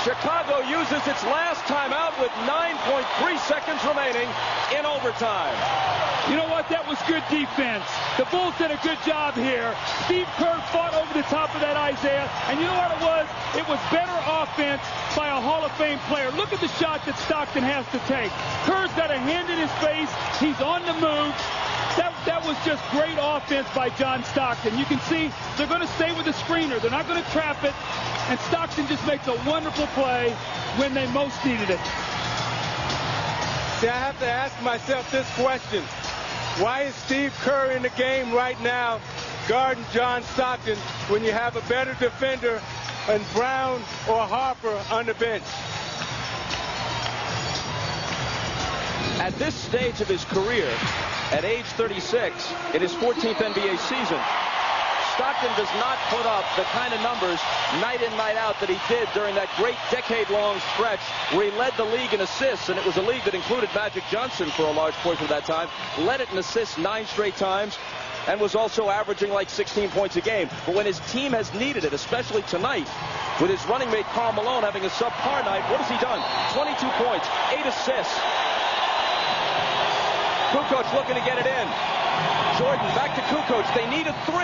Chicago uses its last timeout with 9.3 seconds remaining in overtime. You know what? That was good defense. The Bulls did a good job here. Steve Kerr fought over the top of that Isaiah. And you know what it was? It was better offense by a Hall of Fame player. Look at the shot that Stockton has to take. Kerr's got a hand in his face. He's on the move. That was just great offense by John Stockton. You can see they're going to stay with the screener. They're not going to trap it. And Stockton just makes a wonderful play when they most needed it. See, I have to ask myself this question. Why is Steve Kerr in the game right now guarding John Stockton when you have a better defender than Brown or Harper on the bench? At this stage of his career, at age 36, in his 14th NBA season, Stockton does not put up the kind of numbers night in, night out that he did during that great decade-long stretch where he led the league in assists, and it was a league that included Magic Johnson for a large portion of that time, led it in assists 9 straight times, and was also averaging like 16 points a game. But when his team has needed it, especially tonight, with his running mate Karl Malone having a subpar night, what has he done? 22 points, 8 assists. Kukoc looking to get it in. Jordan back to Kukoc. They need a 3.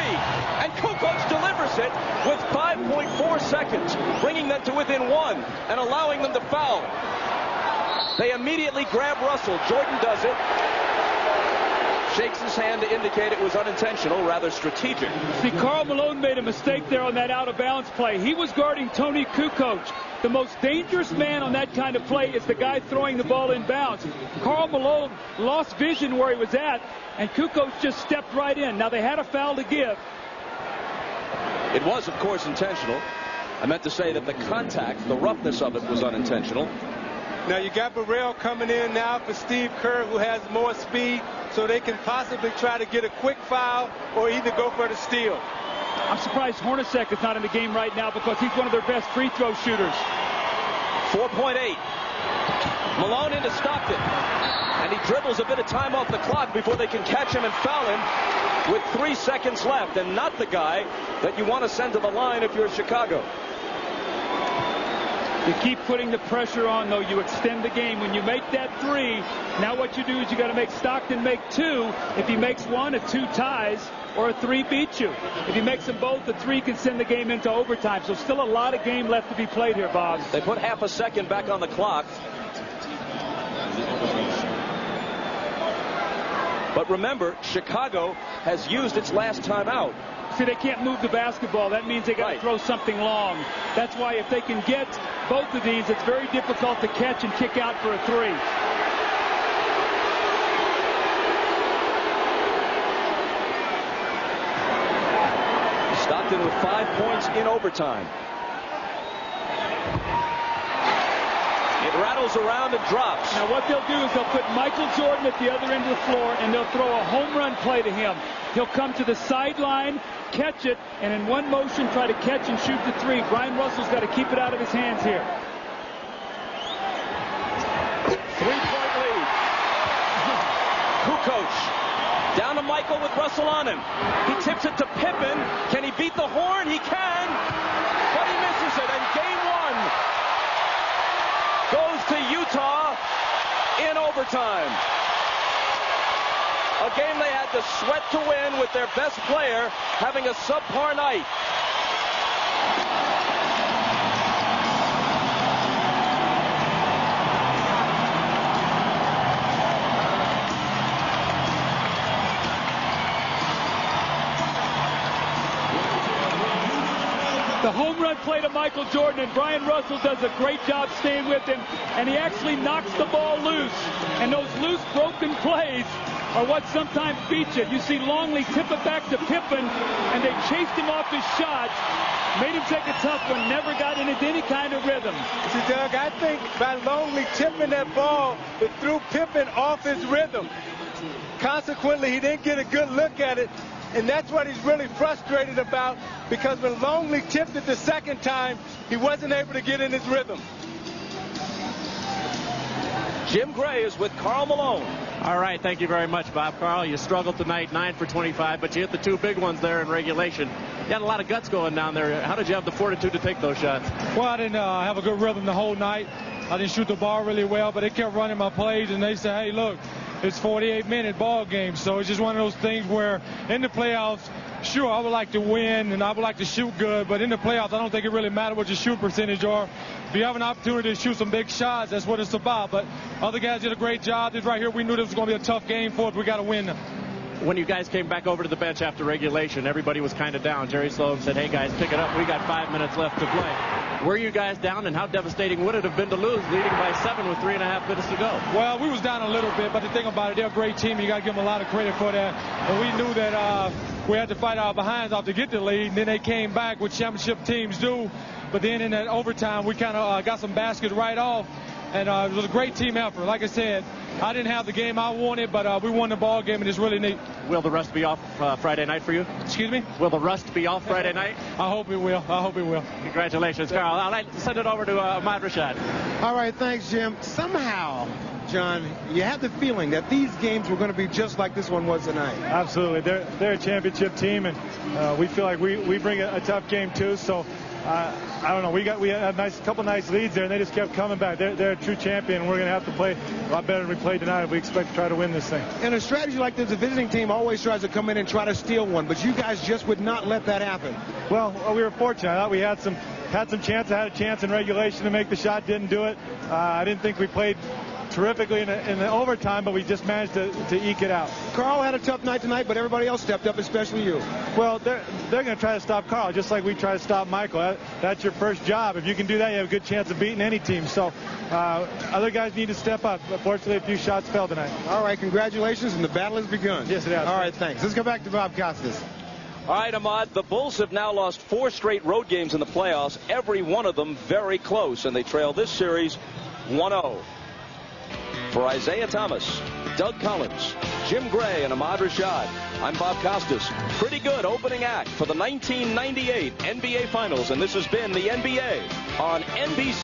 And Kukoc delivers it with 5.4 seconds, bringing them to within 1 and allowing them to foul. They immediately grab Russell. Jordan does it. Shakes his hand to indicate it was unintentional, rather strategic. See, Karl Malone made a mistake there on that out-of-bounds play. He was guarding Tony Kukoc. The most dangerous man on that kind of play is the guy throwing the ball in bounds. Karl Malone lost vision where he was at, and Kukoc just stepped right in. Now, they had a foul to give. It was, of course, intentional. I meant to say that the contact, the roughness of it was unintentional. Now you got Burrell coming in now for Steve Kerr, who has more speed, so they can possibly try to get a quick foul or either go for the steal. I'm surprised Hornacek is not in the game right now because he's one of their best free throw shooters. 4.8. Malone into Stockton. And he dribbles a bit of time off the clock before they can catch him and foul him with 3 seconds left. And not the guy that you want to send to the line if you're Chicago. You keep putting the pressure on, though. You extend the game. When you make that 3, now what you do is you got to make Stockton make 2. If he makes 1, a 2 ties, or a 3 beats you. If he makes them both, the 3 can send the game into overtime. So still a lot of game left to be played here, Bob. They put half a second back on the clock. But remember, Chicago has used its last timeout. See, they can't move the basketball. That means they got to throw something long. That's why if they can get both of these, it's very difficult to catch and kick out for a 3. Stockton with 5 points in overtime. It rattles around and drops. Now what they'll do is they'll put Michael Jordan at the other end of the floor, and they'll throw a home run play to him. He'll come to the sideline, catch it, and in one motion try to catch and shoot the 3. Brian Russell's got to keep it out of his hands here. Michael with Russell on him. He tips it to Pippen. Can he beat the horn? He can. But he misses it. And game one goes to Utah in overtime. A game they had to sweat to win with their best player having a subpar night. The home run play to Michael Jordan, and Brian Russell does a great job staying with him, and he actually knocks the ball loose. And those loose, broken plays are what sometimes beat you. You see Longley tip it back to Pippen, and they chased him off his shots, made him take a tough one, never got into any kind of rhythm. See, Doug, I think by Longley tipping that ball, it threw Pippen off his rhythm. Consequently, he didn't get a good look at it. And that's what he's really frustrated about, because when Longley tipped it the second time, he wasn't able to get in his rhythm. Jim Gray is with Karl Malone. All right, thank you very much, Bob. Karl, you struggled tonight, 9 for 25, but you hit the two big ones there in regulation. You had a lot of guts going down there. How did you have the fortitude to take those shots? Well, I didn't have a good rhythm the whole night. I didn't shoot the ball really well, but they kept running my plays, and they said, hey, look, it's 48-minute ball game. So it's just one of those things where in the playoffs, sure, I would like to win and I would like to shoot good, but in the playoffs, I don't think it really matters what your shoot percentage are. If you have an opportunity to shoot some big shots, that's what it's about. But other guys did a great job. This right here, we knew this was going to be a tough game for us. We got to win. When you guys came back over to the bench after regulation, everybody was kind of down. Jerry Sloan said, hey, guys, pick it up. We got 5 minutes left to play. Were you guys down, and how devastating would it have been to lose, leading by 7 with 3.5 minutes to go? Well, we was down a little bit, but the thing about it, they're a great team. You got to give them a lot of credit for that. And we knew that we had to fight our behinds off to get the lead, and then they came back, which championship teams do. But then in that overtime, we kind of got some baskets right off, and it was a great team effort. Like I said, I didn't have the game I wanted, but we won the ball game, and it's really neat. Will the rust be off Friday night for you? Excuse me? Will the rust be off Friday night? I hope it will. I hope it will. Congratulations, Karl. I'll send it over to Ahmad Rashad. All right, thanks, Jim. Somehow, John, you had the feeling that these games were going to be just like this one was tonight. Absolutely. They're a championship team, and we feel like we bring a tough game, too. So, I don't know. We had a couple nice leads there, and they just kept coming back. They're a true champion, and we're going to have to play a lot better than we played tonight if we expect to try to win this thing. And a strategy like this, the visiting team always tries to come in and try to steal one, but you guys just would not let that happen. Well, we were fortunate. I thought we had some chance. I had a chance in regulation to make the shot, didn't do it. I didn't think we played terrifically in the overtime, but we just managed to eke it out. Karl had a tough night tonight, but everybody else stepped up, especially you. Well, they're going to try to stop Karl, just like we try to stop Michael. That's your first job. If you can do that, you have a good chance of beating any team. So other guys need to step up. Fortunately, a few shots fell tonight. All right, congratulations, and the battle has begun. Yes, it has. All right, thanks. Let's go back to Bob Costas. All right, Ahmad, the Bulls have now lost 4 straight road games in the playoffs, every one of them very close, and they trail this series 1-0. For Isaiah Thomas, Doug Collins, Jim Gray, and Ahmad Rashad, I'm Bob Costas. Pretty good opening act for the 1998 NBA Finals, and this has been the NBA on NBC.